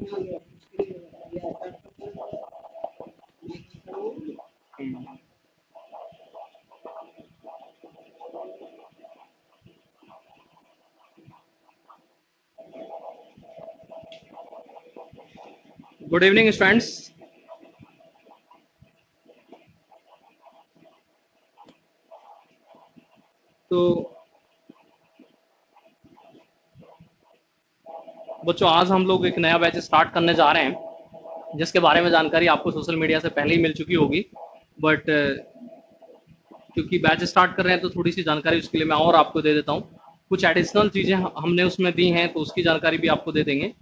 Good evening students. तो बच्चों, आज हम लोग एक नया बैच स्टार्ट करने जा रहे हैं, जिसके बारे में जानकारी आपको सोशल मीडिया से पहले ही मिल चुकी होगी, बट क्योंकि बैच स्टार्ट कर रहे हैं तो थोड़ी सी जानकारी उसके लिए मैं और आपको दे देता हूँ। कुछ एडिशनल चीज़ें हमने उसमें दी हैं, तो उसकी जानकारी भी आपको दे देंगे।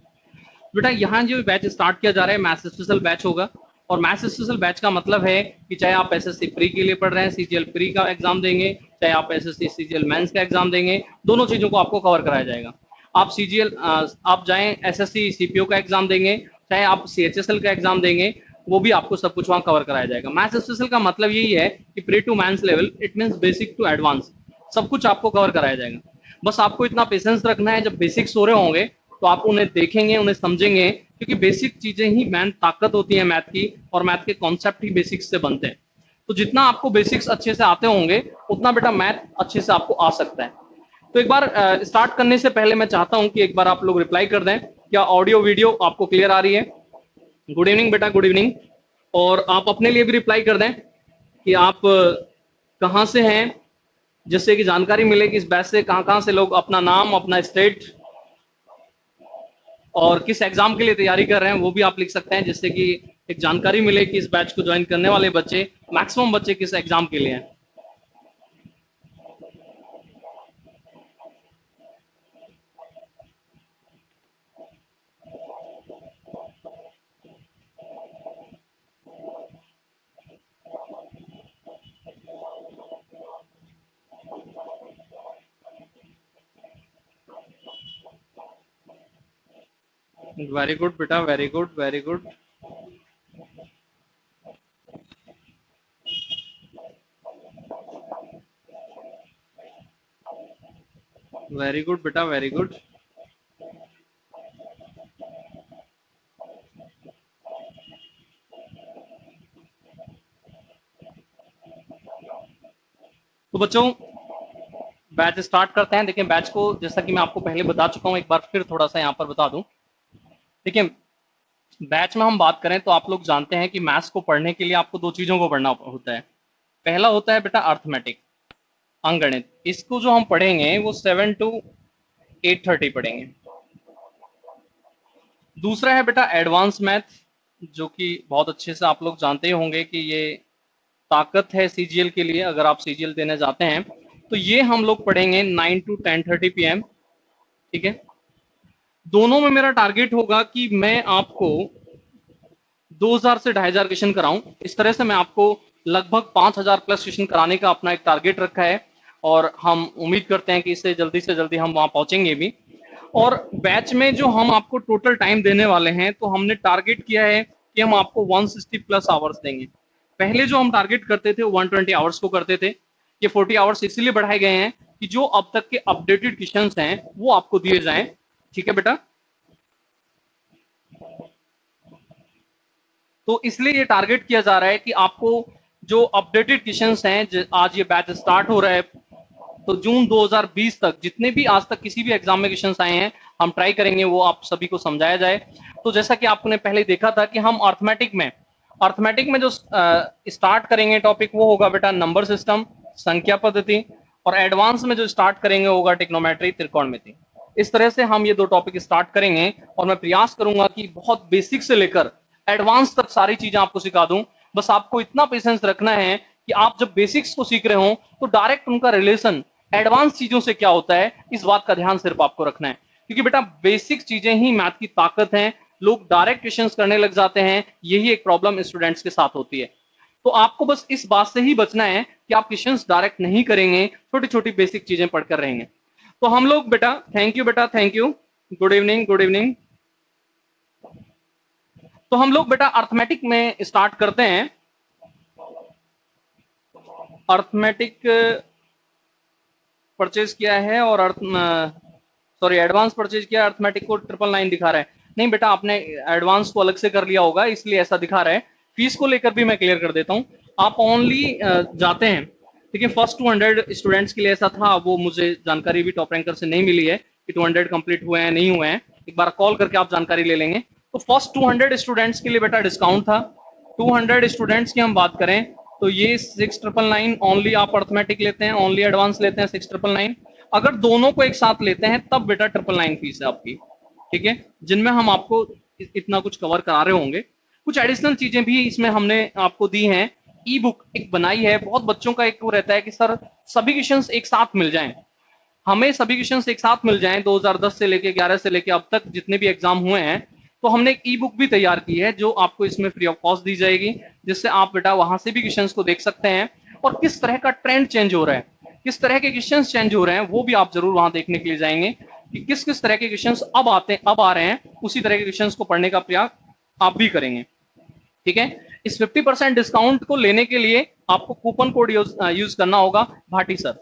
बेटा, यहाँ जो बैच स्टार्ट किया जा रहा है मैथ्स स्पेशल बैच होगा, और मैथ्स स्पेशल बैच का मतलब है कि चाहे आप एसएससी प्री के लिए पढ़ रहे हैं, सीजीएल प्री का एग्जाम देंगे, चाहे आप एसएससी सीजीएल मेंस का एग्जाम देंगे, दोनों चीज़ों को आपको कवर कराया जाएगा। आप सीजीएल आप जाएं एसएससी सीपीओ का एग्जाम देंगे, चाहे आप सीएचएसएल का एग्जाम देंगे, वो भी आपको सब कुछ वहाँ कवर कराया जाएगा। मैथ्स स्पेशल का मतलब यही है कि pre to mains level, it means basic to advance, सब कुछ आपको कवर कराया जाएगा। बस आपको इतना पेशेंस रखना है, जब बेसिक्स हो रहे होंगे तो आप उन्हें देखेंगे, उन्हें समझेंगे, क्योंकि बेसिक चीजें ही मैन ताकत होती है मैथ की, और मैथ के कॉन्सेप्ट ही बेसिक्स से बनते हैं। तो जितना आपको बेसिक्स अच्छे से आते होंगे, उतना बेटा मैथ अच्छे से आपको आ सकता है। तो एक बार स्टार्ट करने से पहले मैं चाहता हूं कि एक बार आप लोग रिप्लाई कर दें, क्या ऑडियो वीडियो आपको क्लियर आ रही है? गुड इवनिंग बेटा, गुड इवनिंग। और आप अपने लिए भी रिप्लाई कर दें कि आप कहाँ से हैं, जिससे कि जानकारी मिले कि इस बैच से कहाँ से लोग अपना नाम, अपना स्टेट और किस एग्जाम के लिए तैयारी कर रहे हैं वो भी आप लिख सकते हैं, जिससे कि एक जानकारी मिले कि इस बैच को ज्वाइन करने वाले बच्चे, मैक्सिमम बच्चे किस एग्जाम के लिए हैं। वेरी गुड बेटा, very good, very good. Very good बेटा, वेरी गुड। तो बच्चों, बैच स्टार्ट करते हैं। देखिए, बैच को जैसा कि मैं आपको पहले बता चुका हूं, एक बार फिर थोड़ा सा यहाँ पर बता दूं। देखिए, बैच में हम बात करें तो आप लोग जानते हैं कि मैथ्स को पढ़ने के लिए आपको दो चीजों को पढ़ना होता है। पहला होता है बेटा अर्थमेटिक, अंकगणित। इसको जो हम पढ़ेंगे वो 7 to 8:30 पढ़ेंगे। दूसरा है बेटा एडवांस मैथ, जो कि बहुत अच्छे से आप लोग जानते ही होंगे कि ये ताकत है सीजीएल के लिए। अगर आप सीजीएल देने जाते हैं तो ये हम लोग पढ़ेंगे 9 to 10:30 PM। ठीक है, दोनों में मेरा टारगेट होगा कि मैं आपको 2000 से 2500 क्वेश्चन कराऊं। इस तरह से मैं आपको लगभग 5000 प्लस क्वेश्चन कराने का अपना एक टारगेट रखा है, और हम उम्मीद करते हैं कि इससे जल्दी से जल्दी हम वहां पहुंचेंगे भी। और बैच में जो हम आपको टोटल टाइम देने वाले हैं, तो हमने टारगेट किया है कि हम आपको 160 प्लस आवर्स देंगे। पहले जो हम टारगेट करते थे वो 120 आवर्स को करते थे। ये 40 आवर्स इसलिए बढ़ाए गए हैं कि जो अब तक के अपडेटेड क्वेश्चंस हैं वो आपको दिए जाएं। ठीक है बेटा, तो इसलिए ये टारगेट किया जा रहा है कि आपको जो अपडेटेड क्वेश्चंस हैं, आज ये बैच स्टार्ट हो रहा है, तो जून 2020 तक जितने भी आज तक किसी भी एग्जाम में क्वेश्चंस आए हैं, हम ट्राई करेंगे वो आप सभी को समझाया जाए। तो जैसा कि आपने पहले देखा था कि हम अर्थमेटिक में जो स्टार्ट करेंगे टॉपिक, वो होगा बेटा नंबर सिस्टम, संख्या पद्धति, और एडवांस में जो स्टार्ट करेंगे होगा टिग्नोमेट्री, त्रिकोणमिति। इस तरह से हम ये दो टॉपिक स्टार्ट करेंगे, और मैं प्रयास करूंगा कि बहुत बेसिक से लेकर एडवांस तक सारी चीजें आपको सिखा दूं। बस आपको इतना पेशेंस रखना है कि आप जब बेसिक्स को सीख रहे हो तो डायरेक्ट उनका रिलेशन एडवांस चीजों से क्या होता है, इस बात का ध्यान सिर्फ आपको रखना है। क्योंकि बेटा बेसिक चीजें ही मैथ की ताकत हैं, लोग डायरेक्ट क्वेश्चंस करने लग जाते हैं, यही एक प्रॉब्लम स्टूडेंट्स के साथ होती है। तो आपको बस इस बात से ही बचना है कि आप क्वेश्चंस डायरेक्ट नहीं करेंगे, छोटी छोटी बेसिक चीजें पढ़कर रहेंगे। तो हम लोग बेटा, थैंक यू बेटा, thank you, good evening, good evening. तो हम लोग बेटा अर्थमेटिक में स्टार्ट करते हैं। अर्थमेटिक परचेज किया है, और एडवांस परचेज किया, अर्थमेटिक को 999 दिखा रहा है। नहीं बेटा, आपने एडवांस को अलग से कर लिया होगा इसलिए ऐसा दिखा रहा है। फीस को लेकर भी मैं क्लियर कर देता हूँ। आप ओनली जाते हैं, ठीक है, फर्स्ट 200 स्टूडेंट्स के लिए ऐसा था, वो मुझे जानकारी भी टॉप रैंकर से नहीं मिली है कि 200 कंप्लीट हुए हैं नहीं हुए हैं, एक बार कॉल करके आप जानकारी ले लेंगे। तो फर्स्ट 200 स्टूडेंट्स के लिए बेटा डिस्काउंट था। 200 स्टूडेंट्स की हम बात करें तो ये 6999 ओनली आप अर्थमेटिक लेते हैं, ओनली एडवांस लेते हैं 6999। अगर दोनों को एक साथ लेते हैं तब बेटा 999 फीस है आपकी, ठीक है, जिनमें हम आपको इतना कुछ कवर करा रहे होंगे। कुछ एडिशनल चीजें भी इसमें हमने आपको दी हैं। ई बुक एक बनाई है, बहुत बच्चों का एक वो रहता है कि सर सभी क्वेश्चंस एक साथ मिल जाएं, हमें सभी क्वेश्चंस एक साथ मिल जाएं 2010 से लेके 11 से लेके अब तक जितने भी एग्जाम हुए हैं। तो हमने एक ई बुक भी तैयार की है जो आपको इसमें फ्री ऑफ कॉस्ट दी जाएगी, जिससे आप बेटा वहां से भी क्वेश्चंस को देख सकते हैं और किस तरह का ट्रेंड चेंज हो रहा है, किस तरह के क्वेश्चंस चेंज हो रहे हैं, वो भी आप जरूर वहां देखने के लिए जाएंगे कि किस किस तरह के क्वेश्चंस अब आ रहे हैं, उसी तरह के क्वेश्चंस को पढ़ने का प्रयास आप भी करेंगे, ठीक है। इस 50% डिस्काउंट को लेने के लिए आपको कूपन कोड यूज करना होगा भाटी सर,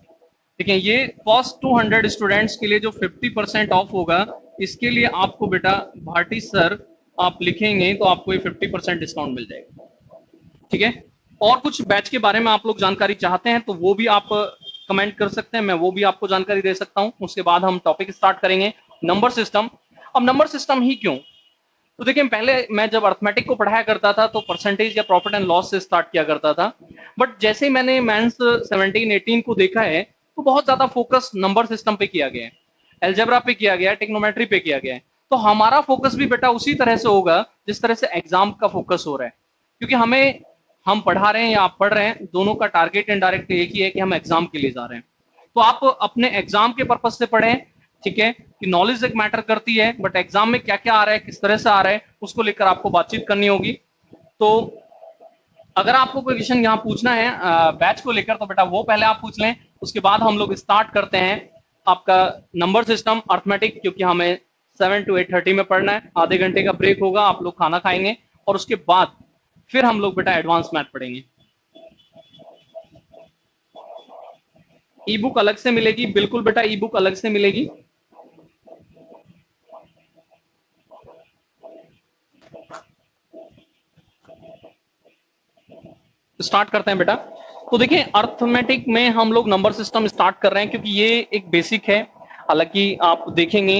ठीक है। ये फर्स्ट 200 स्टूडेंट्स के लिए जो 50% ऑफ होगा, इसके लिए आपको बेटा भाटी सर आप लिखेंगे तो आपको ये 50% डिस्काउंट मिल जाएगा, ठीक है। और कुछ बैच के बारे में आप लोग जानकारी चाहते हैं तो वो भी आप कमेंट कर सकते हैं, मैं वो भी आपको जानकारी दे सकता हूं। उसके बाद हम टॉपिक स्टार्ट करेंगे नंबर सिस्टम। अब नंबर सिस्टम ही क्यों, तो देखिए पहले मैं जब अर्थमेटिक को पढ़ाया करता था तो परसेंटेज या प्रॉफिट एंड लॉस से स्टार्ट किया करता था, बट जैसे ही मैंने मेंस 17-18 को देखा है तो बहुत ज्यादा फोकस नंबर सिस्टम पे किया गया है, अलजेब्रा पे किया गया है, टेक्नोमेट्री पे किया गया है। तो हमारा फोकस भी बेटा उसी तरह से होगा जिस तरह से एग्जाम का फोकस हो रहा है, क्योंकि हम पढ़ा रहे हैं या आप पढ़ रहे हैं, दोनों का टारगेट इनडायरेक्ट एक ही है कि हम एग्जाम के लिए जा रहे हैं। तो आप अपने एग्जाम के पर्पज से पढ़ें, ठीक है, कि नॉलेज एक मैटर करती है, बट एग्जाम में क्या क्या आ रहा है, किस तरह से आ रहा है, उसको लेकर आपको बातचीत करनी होगी। तो अगर आपको कोई क्वेश्चन यहाँ पूछना है बैच को लेकर तो बेटा वो पहले आप पूछ लें, उसके बाद हम लोग स्टार्ट करते हैं आपका नंबर सिस्टम अर्थमेटिक, क्योंकि हमें 7 to 8:30 में पढ़ना है। आधे घंटे का ब्रेक होगा, आप लोग खाना खाएंगे और उसके बाद फिर हम लोग बेटा एडवांस मैथ पढ़ेंगे। ई बुक अलग से मिलेगी, बिल्कुल बेटा ई बुक अलग से मिलेगी। स्टार्ट करते हैं बेटा। तो देखिए अर्थमेटिक में हम लोग नंबर सिस्टम स्टार्ट कर रहे हैं क्योंकि ये एक बेसिक है। हालांकि आप देखेंगे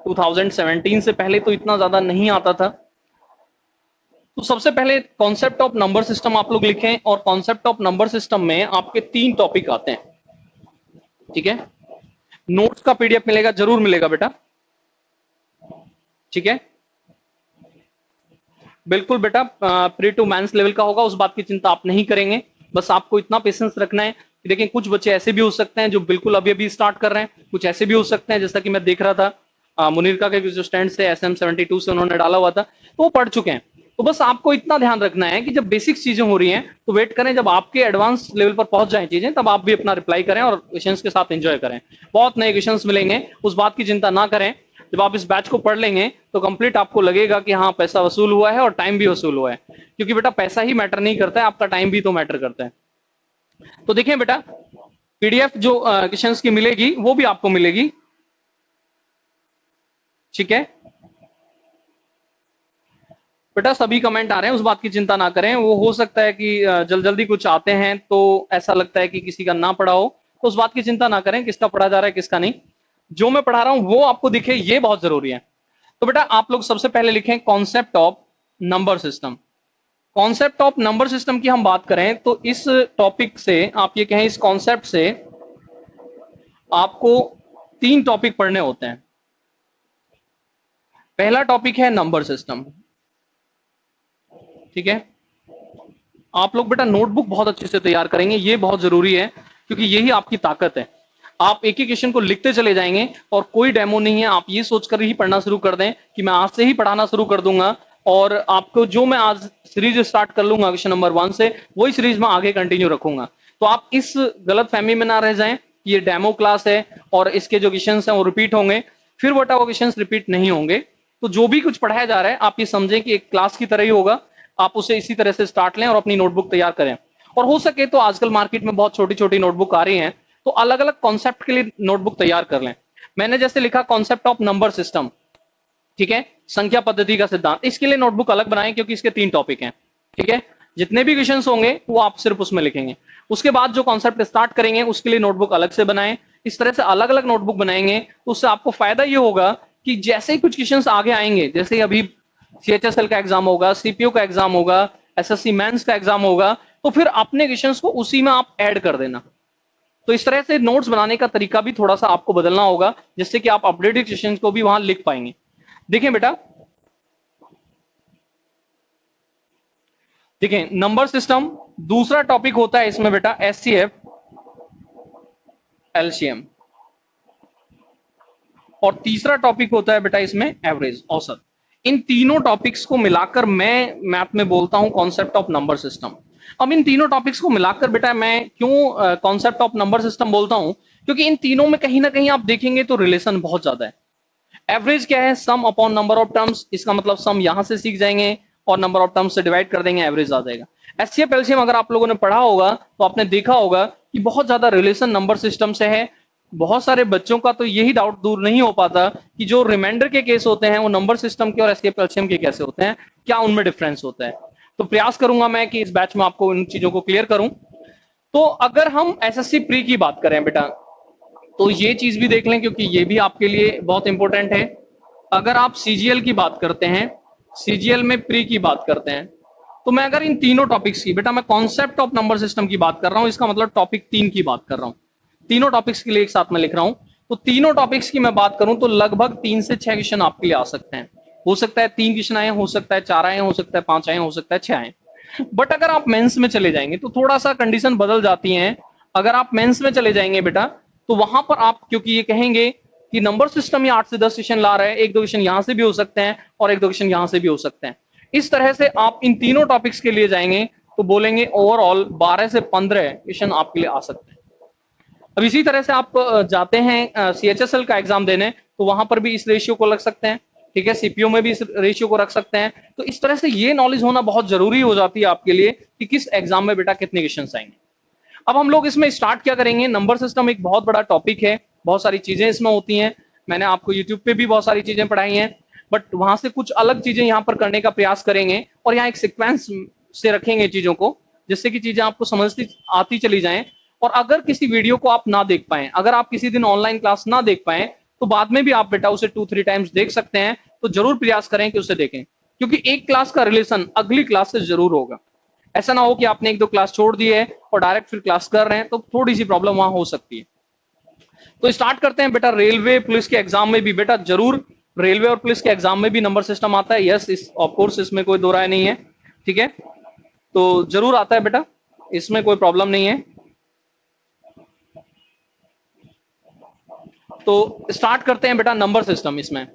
2017 से पहले तो इतना ज्यादा नहीं आता था। तो सबसे पहले कॉन्सेप्ट ऑफ नंबर सिस्टम आप लोग लिखें, और कॉन्सेप्ट ऑफ नंबर सिस्टम में आपके 3 टॉपिक आते हैं, ठीक है। नोट्स का पीडीएफ मिलेगा, जरूर मिलेगा बेटा, ठीक है। बिल्कुल बेटा प्री टू मेंस लेवल का होगा, उस बात की चिंता आप नहीं करेंगे। बस आपको इतना पेशेंस रखना है कि देखें कुछ बच्चे ऐसे भी हो सकते हैं जो बिल्कुल अभी अभी स्टार्ट कर रहे हैं, कुछ ऐसे भी हो सकते हैं जैसा कि मैं देख रहा था मुनीर का के जो स्टैंड से SM72 से उन्होंने डाला हुआ था तो वो पढ़ चुके हैं। तो बस आपको इतना ध्यान रखना है कि जब बेसिक चीजें हो रही हैं तो वेट करें, जब आपके एडवांस लेवल पर पहुंच जाए चीजें तब आप भी अपना रिप्लाई करें और क्वेश्चंस के साथ एंजॉय करें। बहुत नए क्वेश्चंस मिलेंगे, उस बात की चिंता ना करें। जब आप इस बैच को पढ़ लेंगे तो कंप्लीट आपको लगेगा कि हाँ पैसा वसूल हुआ है और टाइम भी वसूल हुआ है, क्योंकि बेटा पैसा ही मैटर नहीं करता है, आपका टाइम भी तो मैटर करता है। तो देखिए बेटा पीडीएफ जो क्वेश्चंस की मिलेगी वो भी आपको मिलेगी, ठीक है बेटा। सभी कमेंट आ रहे हैं, उस बात की चिंता ना करें। वो हो सकता है कि जल्दी कुछ आते हैं तो ऐसा लगता है कि किसी का ना पढ़ा हो, तो उस बात की चिंता ना करें किसका पढ़ा जा रहा है किसका नहीं। जो मैं पढ़ा रहा हूं वो आपको दिखे, ये बहुत जरूरी है। तो बेटा आप लोग सबसे पहले लिखें concept of number system. Concept of number system की हम बात करें तो इस टॉपिक से आप ये कहें, इस कॉन्सेप्ट से आपको 3 टॉपिक पढ़ने होते हैं। पहला टॉपिक है नंबर सिस्टम, ठीक है। आप लोग बेटा नोटबुक बहुत अच्छे से तैयार करेंगे, ये बहुत जरूरी है क्योंकि यही आपकी ताकत है। आप एक ही क्वेश्चन को लिखते चले जाएंगे और कोई डेमो नहीं है। आप ये सोचकर ही पढ़ना शुरू कर दें कि मैं आज से ही पढ़ाना शुरू कर दूंगा और आपको जो मैं आज सीरीज स्टार्ट कर लूंगा क्वेश्चन नंबर 1 से, वही सीरीज में आगे कंटिन्यू रखूंगा। तो आप इस गलत फहमी में ना रह जाएं, ये डेमो क्लास है और इसके जो क्वेश्चन हैं वो रिपीट होंगे, फिर बेटा वो क्वेश्चन रिपीट नहीं होंगे। तो जो भी कुछ पढ़ाया जा रहा है आप ये समझें कि एक क्लास की तरह ही होगा, आप उसे इसी तरह से स्टार्ट लें और अपनी नोटबुक तैयार करें। और हो सके तो आजकल मार्केट में बहुत छोटी छोटी नोटबुक आ रही हैं, तो अलग अलग कॉन्सेप्ट के लिए नोटबुक तैयार कर लें। मैंने जैसे लिखा कॉन्सेप्ट ऑफ नंबर सिस्टम, ठीक है, संख्या पद्धति का सिद्धांत, इसके लिए नोटबुक अलग बनाएं क्योंकि इसके 3 टॉपिक हैं। ठीक है, जितने भी क्वेश्चंस होंगे वो आप सिर्फ उसमें लिखेंगे। उसके बाद जो कॉन्सेप्ट स्टार्ट करेंगे उसके लिए नोटबुक अलग से बनाएं। इस तरह से अलग अलग नोटबुक बनाएंगे तो उससे आपको फायदा ये होगा कि जैसे ही कुछ क्वेश्चंस आगे आएंगे, जैसे ही अभी सीएचएसएल का एग्जाम होगा, सीपीओ का एग्जाम होगा, एसएससी मेंस का एग्जाम होगा, तो फिर अपने क्वेश्चंस को उसी में आप ऐड कर देना। तो इस तरह से नोट्स बनाने का तरीका भी थोड़ा सा आपको बदलना होगा, जिससे कि आप अपडेटेड क्वेश्चंस को भी वहां लिख पाएंगे। देखिए बेटा, देखिए नंबर सिस्टम दूसरा टॉपिक होता है इसमें बेटा, एचसीएफ, एलसीएम, और तीसरा टॉपिक होता है बेटा इसमें एवरेज, औसत। इन तीनों टॉपिक्स को मिलाकर मैं मैथ में बोलता हूं कॉन्सेप्ट ऑफ नंबर सिस्टम। अब इन तीनों टॉपिक्स को मिलाकर बेटा मैं क्यों कॉन्सेप्ट ऑफ नंबर सिस्टम बोलता हूं, क्योंकि इन तीनों में कहीं ना कहीं आप देखेंगे तो रिलेशन बहुत ज्यादा है। एवरेज क्या है, सम अपॉन नंबर ऑफ टर्म्स, इसका मतलब सम यहां से सीख जाएंगे और नंबर ऑफ टर्म्स से डिवाइड कर देंगे, एवरेज आ जाएगा। एचसीएफ एलसीएम अगर आप लोगों ने पढ़ा होगा तो आपने देखा होगा कि बहुत ज्यादा रिलेशन नंबर सिस्टम से है। बहुत सारे बच्चों का तो यही डाउट दूर नहीं हो पाता कि जो रिमाइंडर के केस होते हैं वो नंबर सिस्टम के और एचसीएफ एलसीएम के कैसे होते हैं, क्या उनमें डिफरेंस होता है। तो प्रयास करूंगा मैं कि इस बैच में आपको इन चीजों को क्लियर करूं। तो अगर हम एसएससी प्री की बात करें बेटा, तो ये चीज भी देख लें क्योंकि ये भी आपके लिए बहुत इंपॉर्टेंट है। अगर आप सीजीएल की बात करते हैं, सीजीएल में प्री की बात करते हैं, तो मैं अगर इन तीनों टॉपिक्स की, बेटा मैं कॉन्सेप्ट ऑफ नंबर सिस्टम की बात कर रहा हूं, इसका मतलब टॉपिक 3 की बात कर रहा हूं। तीनों टॉपिक्स के लिए एक साथ में लिख रहा हूं। तो तीनों टॉपिक्स की मैं बात करूं तो लगभग 3 से 6 क्वेश्चन आपके लिए आ सकते हैं। हो सकता है 3 क्वेश्चन आए, हो सकता है 4 आए, हो सकता है 5 आए, हो सकता है 6 आए। बट अगर आप मेंस में चले जाएंगे तो थोड़ा सा कंडीशन बदल जाती है। अगर आप मेंस में चले जाएंगे बेटा, तो वहां पर आप क्योंकि ये कहेंगे कि नंबर सिस्टम ये 8 से 10 क्वेश्चन ला रहा है, 1-2 क्वेश्चन यहां से भी हो सकते हैं और 1-2 क्वेश्चन यहां से भी हो सकते हैं। इस तरह से आप इन तीनों टॉपिक्स के लिए जाएंगे तो बोलेंगे ओवरऑल 12 से 15 क्वेश्चन आपके लिए आ सकते हैं। अब इसी तरह से आप जाते हैं सीएचएसएल का एग्जाम देने, तो वहां पर भी इस रेशियो को लग सकते हैं। ठीक है, सीपीओ में भी इस रेशियो को रख सकते हैं। तो इस तरह से ये नॉलेज होना बहुत जरूरी हो जाती है आपके लिए कि किस एग्जाम में बेटा कितने क्वेश्चन आएंगे। अब हम लोग इसमें स्टार्ट क्या करेंगे, नंबर सिस्टम एक बहुत बड़ा टॉपिक है, बहुत सारी चीजें इसमें होती हैं। मैंने आपको यूट्यूब पे भी बहुत सारी चीजें पढ़ाई हैं, बट वहां से कुछ अलग चीजें यहाँ पर करने का प्रयास करेंगे और यहाँ एक सिक्वेंस से रखेंगे चीजों को, जिससे कि चीजें आपको समझती आती चली जाएं। और अगर किसी वीडियो को आप ना देख पाए, अगर आप किसी दिन ऑनलाइन क्लास ना देख पाए, तो बाद में भी आप बेटा उसे 2-3 टाइम्स देख सकते हैं। तो जरूर प्रयास करें कि उसे देखें, क्योंकि एक क्लास का रिलेशन अगली क्लास से जरूर होगा। ऐसा ना हो कि आपने 1-2 क्लास छोड़ दी है और डायरेक्ट फिर क्लास कर रहे हैं, तो थोड़ी सी प्रॉब्लम वहां हो सकती है। तो स्टार्ट करते हैं बेटा। रेलवे पुलिस के एग्जाम में भी बेटा जरूर, रेलवे और पुलिस के एग्जाम में भी नंबर सिस्टम आता है। यस, इस ऑफ कोर्स इसमें कोई दो राय नहीं है। ठीक है, तो जरूर आता है बेटा, इसमें कोई प्रॉब्लम नहीं है। तो स्टार्ट करते हैं बेटा नंबर सिस्टम। इसमें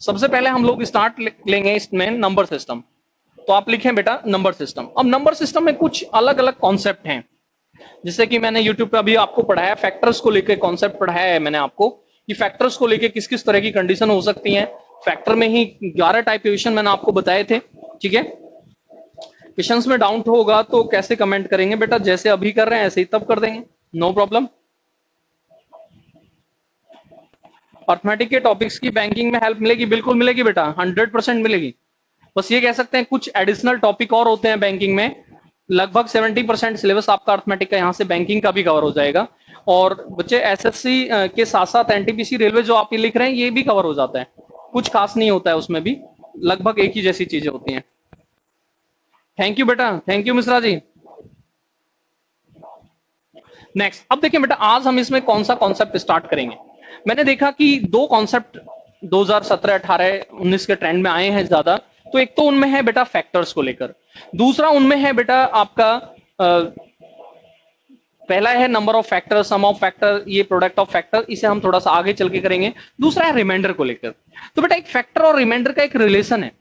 सबसे पहले हम लोग स्टार्ट लेंगे इसमें नंबर सिस्टम। तो आप लिखें बेटा नंबर सिस्टम। अब नंबर सिस्टम में कुछ अलग अलग कॉन्सेप्ट हैं, जैसे कि मैंने यूट्यूब पे अभी आपको पढ़ाया, फैक्टर्स को लेकर कॉन्सेप्ट पढ़ाया है मैंने आपको कि फैक्टर्स को लेकर किस किस तरह की कंडीशन हो सकती हैं। फैक्टर में ही 11 टाइप के क्वेश्चन मैंने आपको बताए थे। ठीक है, क्वेश्चंस में डाउट होगा तो कैसे कमेंट करेंगे बेटा, जैसे अभी कर रहे हैं ऐसे ही तब कर देंगे, नो प्रॉब्लम। अर्थमेटिक के टॉपिक्स की बैंकिंग में हेल्प मिलेगी, बिल्कुल मिलेगी बेटा, 100% मिलेगी। बस ये कह सकते हैं कुछ एडिशनल टॉपिक और होते हैं बैंकिंग में। लगभग 70% सिलेबस आपका अर्थमेटिक का यहाँ से बैंकिंग का भी कवर हो जाएगा। और बच्चे एसएससी के साथ साथ एनटीपीसी रेलवे जो आप ये लिख रहे हैं ये भी कवर हो जाता है, कुछ खास नहीं होता है उसमें भी, लगभग एक ही जैसी चीजें होती हैं। थैंक यू बेटा, thank you Mishra ji. Next, अब देखिए बेटा आज हम इसमें कौन सा कॉन्सेप्ट स्टार्ट करेंगे। मैंने देखा कि 2 कॉन्सेप्ट 2017, 18, 19 के ट्रेंड में आए हैं ज्यादा। तो एक तो उनमें है बेटा फैक्टर्स को लेकर, दूसरा उनमें है बेटा आपका पहला है number of factor, sum of factor, ये प्रोडक्ट ऑफ फैक्टर, इसे हम थोड़ा सा आगे चल के करेंगे। दूसरा है रिमाइंडर को लेकर। तो बेटा एक फैक्टर और रिमाइंडर का एक रिलेशन है।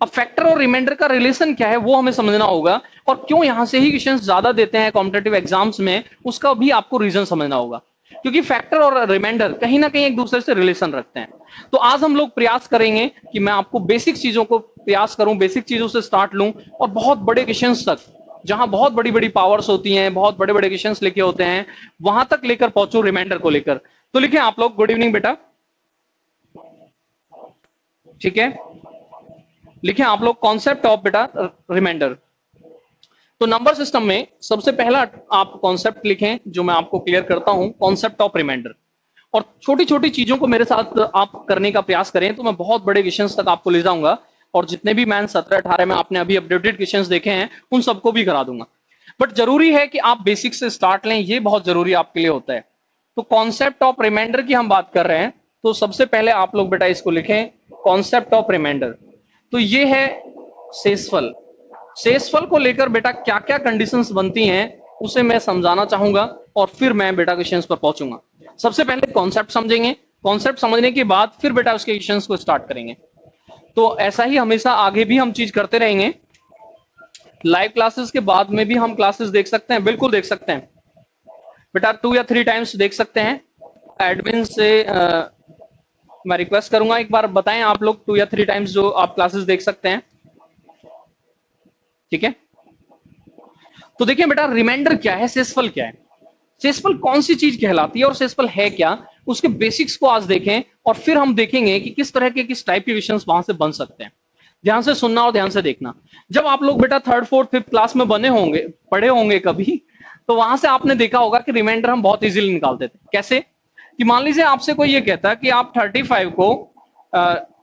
अब फैक्टर और रिमाइंडर का रिलेशन क्या है वो हमें समझना होगा, और क्यों यहां से ही क्वेश्चंस ज्यादा देते हैं कॉम्पिटिटिव एग्जाम्स में, उसका भी आपको रीजन समझना होगा। क्योंकि फैक्टर और रिमाइंडर कहीं ना कहीं एक दूसरे से रिलेशन रखते हैं। तो आज हम लोग प्रयास करेंगे कि मैं आपको बेसिक चीजों को प्रयास करूं, बेसिक चीजों से स्टार्ट लूं और बहुत बड़े क्वेश्चंस तक, जहां बहुत बड़ी बड़ी पावर्स होती हैं, बहुत बड़े बड़े क्वेश्चंस लिखे होते हैं, वहां तक लेकर पहुंचूं रिमाइंडर को लेकर। तो लिखें आप लोग, गुड इवनिंग बेटा। ठीक है, लिखें आप लोग कॉन्सेप्ट ऑफ बेटा रिमाइंडर। तो नंबर सिस्टम में सबसे पहला आप कॉन्सेप्ट लिखें जो मैं आपको क्लियर करता हूं, कॉन्सेप्ट ऑफ रिमाइंडर। और छोटी छोटी चीजों को मेरे साथ आप करने का प्रयास करें तो मैं बहुत बड़े क्वेश्चंस तक आपको ले जाऊंगा, और जितने भी मैंने 17-18 में आपने अभी अपडेटेड क्वेश्चंस देखे हैं उन सबको भी करा दूंगा। बट जरूरी है कि आप बेसिक से स्टार्ट लें, ये बहुत जरूरी आपके लिए होता है। तो कॉन्सेप्ट ऑफ रिमाइंडर की हम बात कर रहे हैं, तो सबसे पहले आप लोग बेटा इसको लिखें, कॉन्सेप्ट ऑफ रिमाइंडर। तो ये है शेषफल। शेषफल को लेकर बेटा क्या क्या कंडीशंस बनती हैं उसे मैं समझाना चाहूंगा, और फिर मैं बेटा क्वेश्चंस पर पहुंचूंगा। सबसे पहले कॉन्सेप्ट समझेंगे, कॉन्सेप्ट समझने के बाद फिर बेटा उसके क्वेश्चंस को स्टार्ट करेंगे। तो ऐसा ही हमेशा आगे भी हम चीज करते रहेंगे। लाइव क्लासेस के बाद में भी हम क्लासेस देख सकते हैं, बिल्कुल देख सकते हैं बेटा, 2 या 3 टाइम्स देख सकते हैं। एडमिन से मैं रिक्वेस्ट करूंगा एक बार बताएं आप लोग 2 या 3 टाइम्स जो आप क्लासेस देख सकते हैं, ठीक है। तो देखिए बेटा, रिमाइंडर क्या है, शेषफल क्या है, शेषफल कौन सी चीज कहलाती है और शेषफल है क्या, उसके बेसिक्स को आज देखें, और फिर हम देखेंगे कि किस तरह के किस टाइप के क्वेश्चंस वहां से बन सकते हैं। ध्यान से सुनना और ध्यान से देखना। जब आप लोग बेटा 3rd 4th 5th क्लास में बने होंगे, पढ़े होंगे कभी, तो वहां से आपने देखा होगा कि रिमाइंडर हम बहुत इजीली निकालते थे। कैसे कि मान लीजिए आपसे कोई ये कहता है कि आप 35 को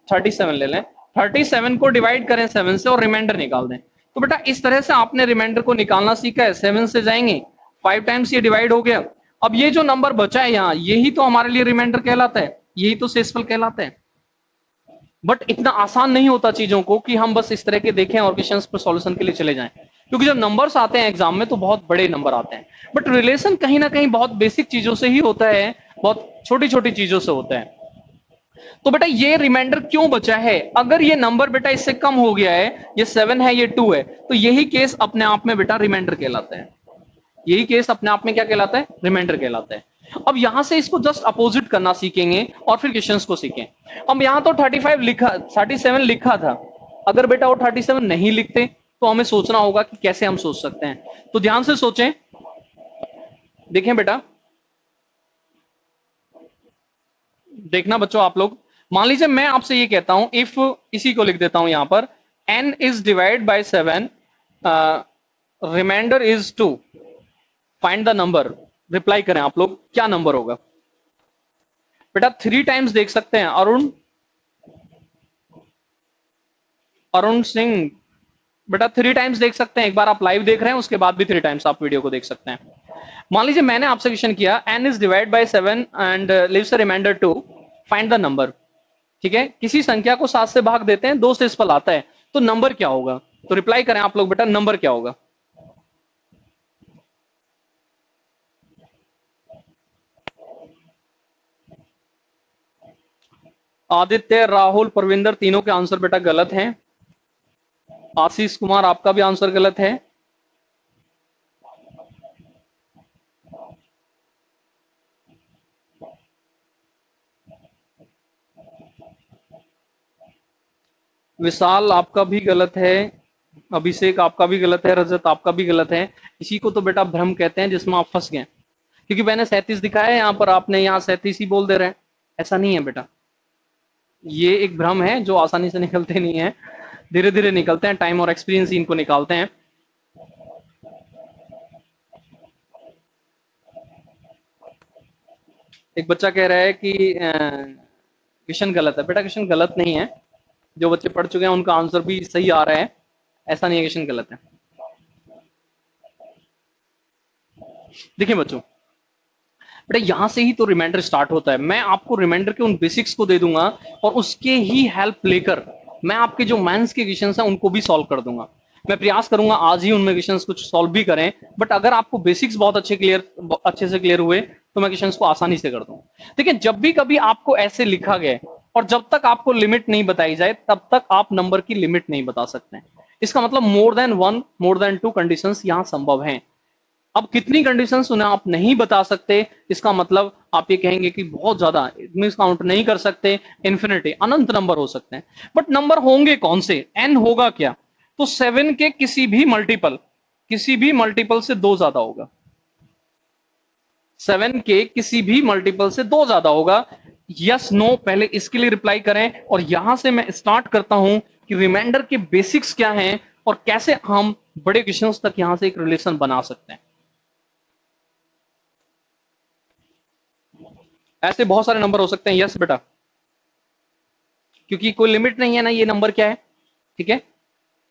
37 ले लें, 37 को डिवाइड करें 7 से और रिमाइंडर निकाल दें। तो बेटा इस तरह से आपने रिमाइंडर को निकालना सीखा है। 7 से जाएंगे, 5 टाइम्स ये डिवाइड हो गया। अब ये जो नंबर बचा है यहाँ, यही तो हमारे लिए रिमाइंडर कहलाता है, यही तो शेषफल कहलाता है। बट इतना आसान नहीं होता चीजों को कि हम बस इस तरह के देखें और क्वेश्चंस पर सॉल्यूशन के लिए चले जाएं, क्योंकि जब नंबर्स आते हैं एग्जाम में तो बहुत बड़े नंबर आते हैं, बट रिलेशन कहीं ना कहीं बहुत बेसिक चीजों से ही होता है, बहुत छोटी छोटी चीजों से होता है। तो बेटा ये रिमाइंडर क्यों बचा है, अगर ये नंबर बेटा इससे कम हो गया है, ये 7 है ये 2 है, तो यही केस अपने आप में बेटा रिमाइंडर कहलाता है। यही केस अपने आप में क्या कहलाता है, रिमाइंडर कहलाता है। अब यहां से इसको जस्ट अपोजिट करना सीखेंगे और फिर क्वेश्चंस को सीखें। अब यहां तो 37 लिखा था, अगर बेटा वो 37 नहीं लिखते तो हमें सोचना होगा कि कैसे हम सोच सकते हैं। तो ध्यान से सोचें, देखें बेटा, देखना बच्चों आप लोग। मान लीजिए मैं आपसे ये कहता हूं, इफ इसी को लिख देता हूं यहां पर, n is divide by 7, remainder is 2, find the number. Reply करें आप लोग, क्या नंबर होगा बेटा। 3 टाइम्स देख सकते हैं अरुण सिंह बेटा, 3 टाइम्स देख सकते हैं। एक बार आप लाइव देख रहे हैं, उसके बाद भी 3 टाइम्स आप वीडियो को देख सकते हैं। मान लीजिए मैंने आपसे क्वेश्चन किया, n is divide by 7 and leaves a remainder 2, find the number. ठीक है, किसी संख्या को 7 से भाग देते हैं, 2 शेषफल आता है, तो नंबर क्या होगा। तो रिप्लाई करें आप लोग बेटा, नंबर क्या होगा। आदित्य, राहुल, परविंदर, तीनों के आंसर बेटा गलत हैं। आशीष कुमार, आपका भी आंसर गलत है। विशाल, आपका भी गलत है। अभिषेक, आपका भी गलत है। रजत, आपका भी गलत है। इसी को तो बेटा भ्रम कहते हैं, जिसमें आप फंस गए, क्योंकि मैंने 37 दिखाया है यहाँ पर, आपने यहाँ 37 ही बोल दे रहे हैं। ऐसा नहीं है बेटा, ये एक भ्रम है जो आसानी से निकलते नहीं है, धीरे धीरे निकलते हैं, टाइम और एक्सपीरियंस इनको निकालते हैं। एक बच्चा कह रहा है कि क्वेश्चन गलत है। बेटा क्वेश्चन गलत नहीं है, जो बच्चे पढ़ चुके हैं उनका आंसर भी सही आ रहा है, ऐसा नहीं है क्वेश्चन गलत है। देखिए बच्चों, बेटा यहां से ही तो रिमाइंडर स्टार्ट होता है। मैं आपको रिमाइंडर के उन बेसिक्स को दे दूंगा और उसके ही हेल्प लेकर मैं आपके जो मेंस के क्वेश्चंस हैं उनको भी सॉल्व कर दूंगा। मैं प्रयास करूंगा आज ही उनमें क्वेश्चंस कुछ सॉल्व भी करें, बट अगर आपको बेसिक्स बहुत अच्छे से क्लियर हुए तो मैं क्वेश्चंस को आसानी से कर दूंगा। देखिए जब भी कभी आपको ऐसे लिखा गया और जब तक आपको लिमिट नहीं बताई जाए तब तक आप नंबर की लिमिट नहीं बता सकते। इसका मतलब more than 1, more than 2 conditions यहां संभव हैं। अब कितनी कंडीशंस उन्हें आप नहीं बता सकते, इसका मतलब आप ये कहेंगे कि बहुत ज्यादा, मिस काउंट नहीं कर सकते, इन्फिनिटी, अनंत नंबर हो सकते हैं। बट नंबर होंगे कौन से, n होगा क्या, तो 7 के किसी भी मल्टीपल से 2 ज्यादा होगा। 7 के किसी भी मल्टीपल से 2 ज्यादा होगा। यस नो पहले इसके लिए रिप्लाई करें, और यहां से मैं स्टार्ट करता हूं कि रिमाइंडर के बेसिक्स क्या हैं और कैसे हम बड़े क्वेश्चंस तक यहां से एक रिलेशन बना सकते हैं। ऐसे बहुत सारे नंबर हो सकते हैं। यस बेटा, क्योंकि कोई लिमिट नहीं है ना ये नंबर क्या है, ठीक है,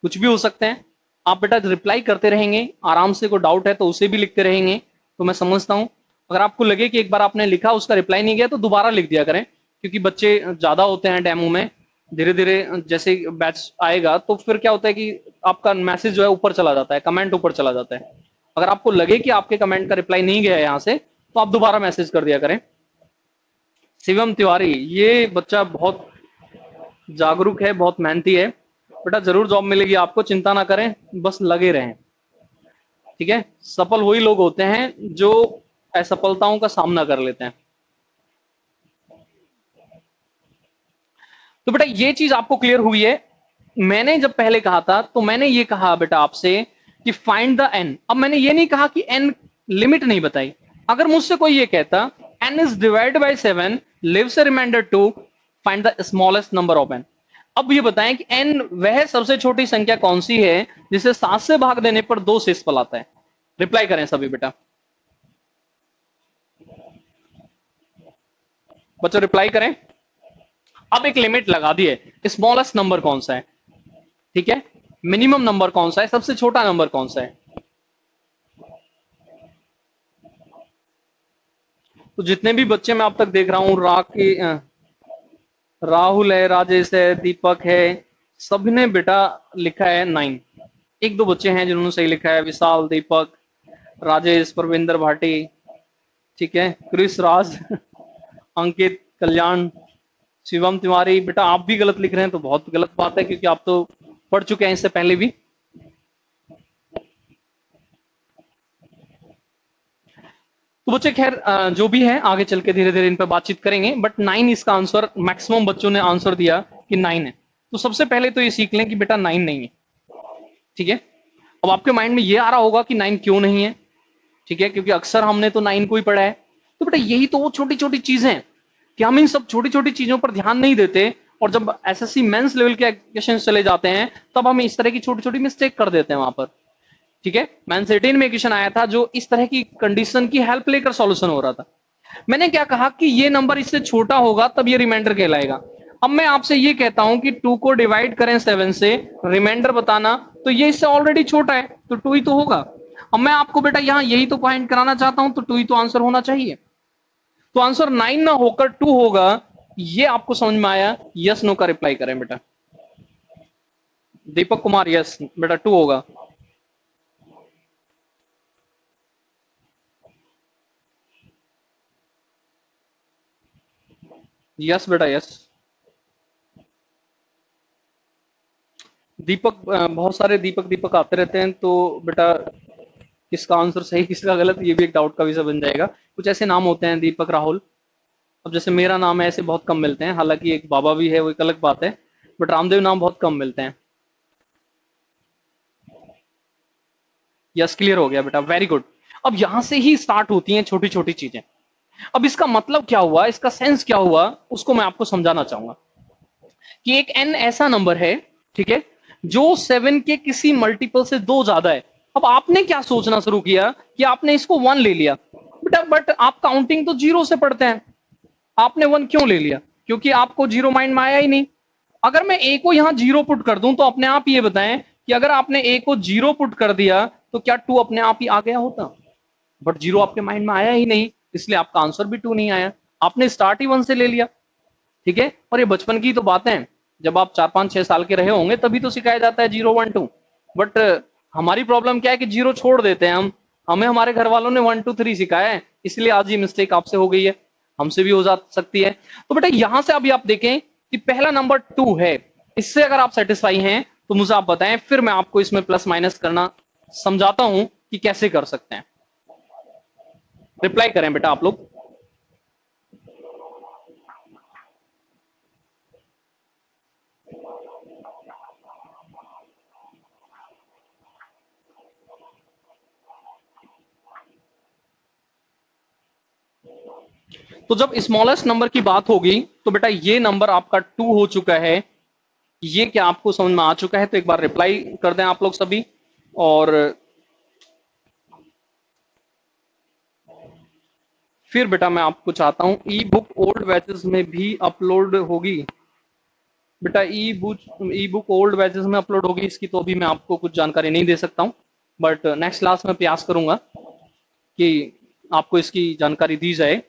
कुछ भी हो सकते हैं। आप बेटा रिप्लाई करते रहेंगे आराम से, कोई डाउट है तो उसे भी लिखते रहेंगे, तो मैं समझता हूं। अगर आपको लगे कि एक बार आपने लिखा उसका रिप्लाई नहीं गया तो दोबारा लिख दिया करें, क्योंकि बच्चे ज्यादा होते हैं डेमो में। धीरे धीरे जैसे बैच आएगा तो फिर क्या होता है कि आपका मैसेज जो है ऊपर चला जाता है, कमेंट ऊपर चला जाता है। अगर आपको लगे कि आपके कमेंट का रिप्लाई नहीं गया है यहाँ से, तो आप दोबारा मैसेज कर दिया करें। शिवम तिवारी, ये बच्चा बहुत जागरूक है, बहुत मेहनती है। बेटा जरूर जॉब मिलेगी आपको, चिंता ना करें, बस लगे रहें, ठीक है। सफल वही लोग होते हैं जो असफलताओं का सामना कर लेते हैं। तो बेटा ये चीज आपको क्लियर हुई है। मैंने जब पहले कहा था तो मैंने ये कहा बेटा आपसे कि फाइंड द एन। अब मैंने ये नहीं कहा कि एन लिमिट नहीं बताई। अगर मुझसे कोई ये कहता n is divide by 7, leaves a remainder 2, find the smallest number of n. अब ये बताएं कि एन वह सबसे छोटी संख्या कौन सी है जिसे 7 से भाग देने पर 2 शेष फल आता है। रिप्लाई करें सभी बेटा, बच्चों रिप्लाई करें। अब एक लिमिट लगा दी है, स्मॉलेस्ट नंबर कौन सा है, ठीक है, मिनिमम नंबर कौन सा है, सबसे छोटा नंबर कौन सा है। तो जितने भी बच्चे मैं अब तक देख रहा हूं, राहुल है, राजेश है, दीपक है, सबने बेटा लिखा है 9। एक दो बच्चे हैं जिन्होंने सही लिखा है, विशाल, दीपक, राजेश, परविंदर भाटी, ठीक है, क्रिस राज अंकित, कल्याण, शिवम तिवारी। बेटा आप भी गलत लिख रहे हैं तो बहुत गलत बात है, क्योंकि आप तो पढ़ चुके हैं इससे पहले भी। तो बच्चे खैर जो भी है आगे चल के धीरे धीरे इन पर बातचीत करेंगे, बट 9 इसका आंसर, मैक्सिमम बच्चों ने आंसर दिया कि 9 है। तो सबसे पहले तो ये सीख लें कि बेटा 9 नहीं है, ठीक है। अब आपके माइंड में ये आ रहा होगा कि 9 क्यों नहीं है, ठीक है, क्योंकि अक्सर हमने तो 9 को ही पढ़ा है। तो बेटा यही तो वो छोटी छोटी चीजें हैं कि हम इन सब छोटी छोटी चीजों पर ध्यान नहीं देते, और जब एसएससी मेंस लेवल के क्वेश्चन चले जाते हैं तब हम इस तरह की छोटी छोटी मिस्टेक कर देते हैं वहां पर, ठीक है। मेंस 18 में क्वेश्चन आया था जो इस तरह की कंडीशन की हेल्प लेकर सॉल्यूशन हो रहा था। मैंने क्या कहा कि ये नंबर इससे छोटा होगा तब ये रिमाइंडर कहलाएगा। अब मैं आपसे ये कहता हूं कि 2 को डिवाइड करें 7 से, रिमाइंडर बताना, तो ये इससे ऑलरेडी छोटा है तो 2 ही तो होगा। अब मैं आपको बेटा यहां यही तो पॉइंट कराना चाहता हूं, तो 2 ही तो आंसर होना चाहिए। तो आंसर 9 ना होकर 2 होगा। ये आपको समझ में आया? यस नो का रिप्लाई करें बेटा। दीपक कुमार, यस बेटा 2 होगा। यस बेटा यस। दीपक बहुत सारे दीपक दीपक आते रहते हैं, तो बेटा किसका आंसर सही किसका गलत ये भी एक डाउट का विषय बन जाएगा। कुछ ऐसे नाम होते हैं दीपक, राहुल, अब जैसे मेरा नाम है, ऐसे बहुत कम मिलते हैं। हालांकि एक बाबा भी है, वो एक अलग बात है, बट रामदेव नाम बहुत कम मिलते हैं। यस क्लियर हो गया बेटा, वेरी गुड। अब यहां से ही स्टार्ट होती हैं छोटी छोटी चीजें। अब इसका मतलब क्या हुआ, इसका सेंस क्या हुआ, उसको मैं आपको समझाना चाहूंगा कि एक एन ऐसा नंबर है, ठीक है, जो 7 के किसी मल्टीपल से 2 ज्यादा है। अब आपने क्या सोचना शुरू किया कि आपने इसको 1 ले लिया बेटा, बट आप काउंटिंग तो 0 से पढ़ते हैं। आपने 1 क्यों ले लिया? क्योंकि आपको 0 माइंड में आया ही नहीं। अगर मैं ए को यहां 0 पुट कर दूं तो अपने आप ये बताएं कि अगर आपने ए को 0 पुट कर दिया तो क्या 2 अपने आप ही आ गया होता? बट 0 आपके माइंड में आया ही नहीं, इसलिए आपका आंसर भी 2 नहीं आया। आपने स्टार्ट ही 1 से ले लिया, ठीक है। और ये बचपन की तो बातें हैं, जब आप 4 5 6 साल के रहे होंगे तभी तो सिखाया जाता है 0 1 2। बट हमारी प्रॉब्लम क्या है कि 0 छोड़ देते हैं हम। हमें हमारे घर वालों ने 1 2 3 सिखाया है, इसलिए आज ये मिस्टेक आपसे हो गई है, हमसे भी हो जा सकती है। तो बेटा यहां से अभी आप देखें कि पहला नंबर 2 है। इससे अगर आप सेटिस्फाई हैं तो मुझे आप बताएं, फिर मैं आपको इसमें प्लस माइनस करना समझाता हूं कि कैसे कर सकते हैं। रिप्लाई करें बेटा आप लोग। तो जब स्मॉलेस्ट नंबर की बात होगी तो बेटा ये नंबर आपका 2 हो चुका है। ये क्या आपको समझ में आ चुका है? तो एक बार रिप्लाई कर दें आप लोग सभी। और फिर बेटा मैं आपको चाहता हूं ई बुक ओल्ड बैचेस में भी अपलोड होगी। बेटा ई बुक ओल्ड बैचेस में अपलोड होगी, इसकी तो अभी मैं आपको कुछ जानकारी नहीं दे सकता हूं, बट नेक्स्ट क्लास में प्रयास करूंगा कि आपको इसकी जानकारी दी जाए।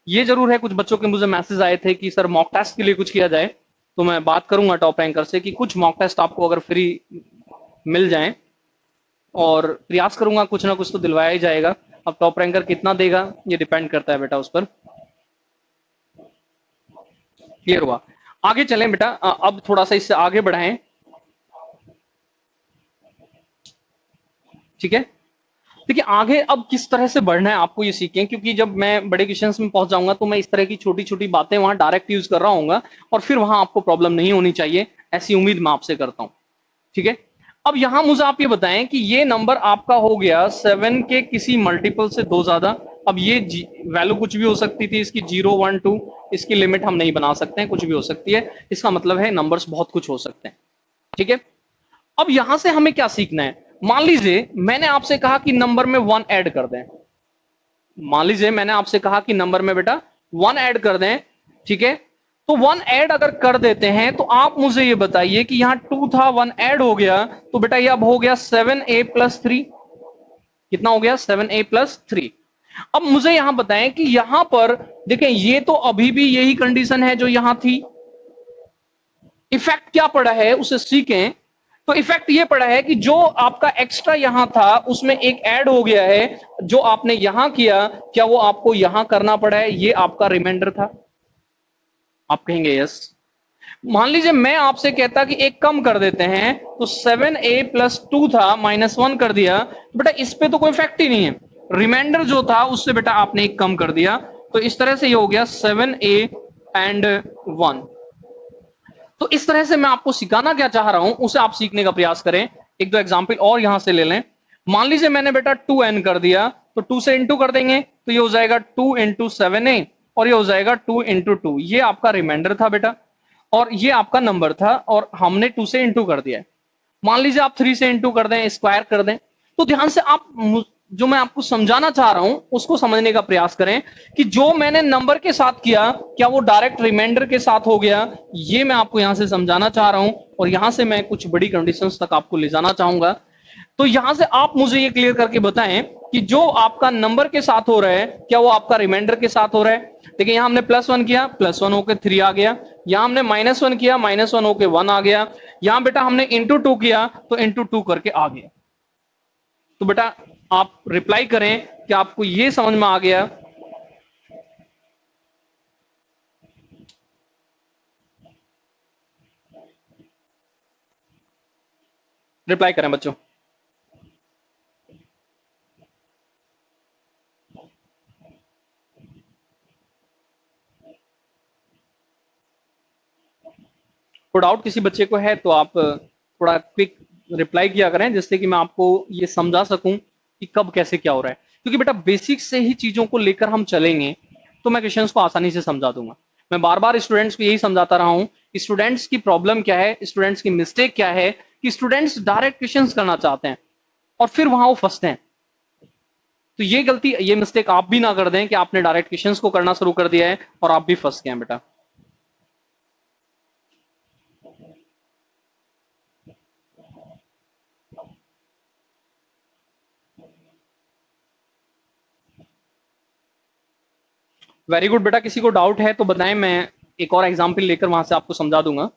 ये जरूर है, कुछ बच्चों के मुझे मैसेज आए थे कि सर मॉक टेस्ट के लिए कुछ किया जाए, तो मैं बात करूंगा टॉप रैंकर से कि कुछ मॉक टेस्ट आपको अगर फ्री मिल जाएं, और प्रयास करूंगा कुछ ना कुछ तो दिलवाया ही जाएगा। अब टॉप रैंकर कितना देगा ये डिपेंड करता है बेटा उस पर। क्लियर हुआ? आगे चलें बेटा, अब थोड़ा सा इससे आगे बढ़ाएं। ठीक है, देखिए आगे अब किस तरह से बढ़ना है आपको ये सीखें, क्योंकि जब मैं बड़े क्वेश्चंस में पहुंच जाऊंगा तो मैं इस तरह की छोटी छोटी बातें वहां डायरेक्ट यूज कर रहा हूँ, और फिर वहां आपको प्रॉब्लम नहीं होनी चाहिए, ऐसी उम्मीद मैं आपसे करता हूं। ठीक है, अब यहां मुझे आप ये बताएं कि ये नंबर आपका हो गया 7 के किसी मल्टीपल से 2 ज्यादा। अब ये वैल्यू कुछ भी हो सकती थी इसकी, 0 1 2, इसकी लिमिट हम नहीं बना सकते हैं, कुछ भी हो सकती है। इसका मतलब है नंबर्स बहुत कुछ हो सकते हैं। ठीक है, अब यहां से हमें क्या सीखना है? मान लीजिए मैंने आपसे कहा कि नंबर में 1 ऐड कर दें। मान लीजिए मैंने आपसे कहा कि नंबर में बेटा 1 ऐड कर दें। ठीक है, तो 1 ऐड अगर कर देते हैं तो आप मुझे ये बताइए कि यहां 2 था, 1 ऐड हो गया, तो बेटा ये अब हो गया 7a+3। कितना हो गया? 7a+3। अब मुझे यहां बताएं कि यहां पर देखें, ये तो अभी भी यही कंडीशन है जो यहां थी। इफेक्ट क्या पड़ा है उसे सीखें। तो इफेक्ट ये पड़ा है कि जो आपका एक्स्ट्रा यहां था उसमें एक ऐड हो गया है, जो आपने यहां किया क्या वो आपको यहां करना पड़ा है? ये आपका रिमाइंडर था। आप कहेंगे यस। मान लीजिए मैं आपसे कहता कि एक कम कर देते हैं, तो 7a+2 था, -1 कर दिया, तो बेटा इस पे तो कोई इफेक्ट ही नहीं है, रिमाइंडर जो था उससे बेटा आपने एक कम कर दिया, तो इस तरह से ये हो गया 7a+1। तो इस तरह से मैं आपको सिखाना क्या चाह रहा हूं उसे आप सीखने का प्रयास करें। एक दो एग्जाम्पल और यहां से ले लें। मान लीजिए मैंने बेटा 2n कर दिया, तो 2 से इंटू कर देंगे, तो ये हो जाएगा 2 × 7a, और ये हो जाएगा 2 × 2। ये आपका रिमाइंडर था बेटा, और ये आपका नंबर था, और हमने 2 से इंटू कर दिया। मान लीजिए आप 3 से इंटू कर दें, स्क्वायर कर दें। तो ध्यान से आप जो मैं आपको समझाना चाह रहा हूं उसको समझने का प्रयास करें कि जो मैंने नंबर के साथ किया क्या वो डायरेक्ट रिमाइंडर के साथ हो गया, ये मैं आपको यहां से समझाना चाह रहा हूं, और यहां से मैं कुछ बड़ी कंडीशंस तक आपको ले जाना चाहूंगा। तो यहां से आप मुझे ये क्लियर करके बताएं कि जो आपका नंबर के साथ हो रहा है क्या वो आपका रिमाइंडर के साथ हो रहा है। देखिए यहां हमने +1 किया, +1 होकर 3 आ गया। यहां हमने -1 किया, -1 होकर 1 आ गया। यहां बेटा हमने ×2 किया, तो ×2 करके आ गया। तो बेटा आप रिप्लाई करें कि आपको यह समझ में आ गया। रिप्लाई करें बच्चों। तो डाउट किसी बच्चे को है तो आप थोड़ा क्विक रिप्लाई किया करें, जिससे कि मैं आपको ये समझा सकूं कि कब कैसे क्या हो रहा है। क्योंकि बेटा बेसिक से ही चीजों को लेकर हम चलेंगे तो मैं क्वेश्चंस को आसानी से समझा दूंगा। मैं बार बार स्टूडेंट्स को यही समझाता रहा हूं, स्टूडेंट्स की प्रॉब्लम क्या है, स्टूडेंट्स की मिस्टेक क्या है, कि स्टूडेंट्स डायरेक्ट क्वेश्चंस करना चाहते हैं और फिर वहां वो फंसते हैं। तो ये गलती, ये मिस्टेक आप भी ना कर दें कि आपने डायरेक्ट क्वेश्चंस को करना शुरू कर दिया है और आप भी फंस गए हैं बेटा। वेरी गुड बेटा, किसी को डाउट है तो बताएं, मैं एक और एग्जाम्पल लेकर वहां से आपको समझा दूंगा।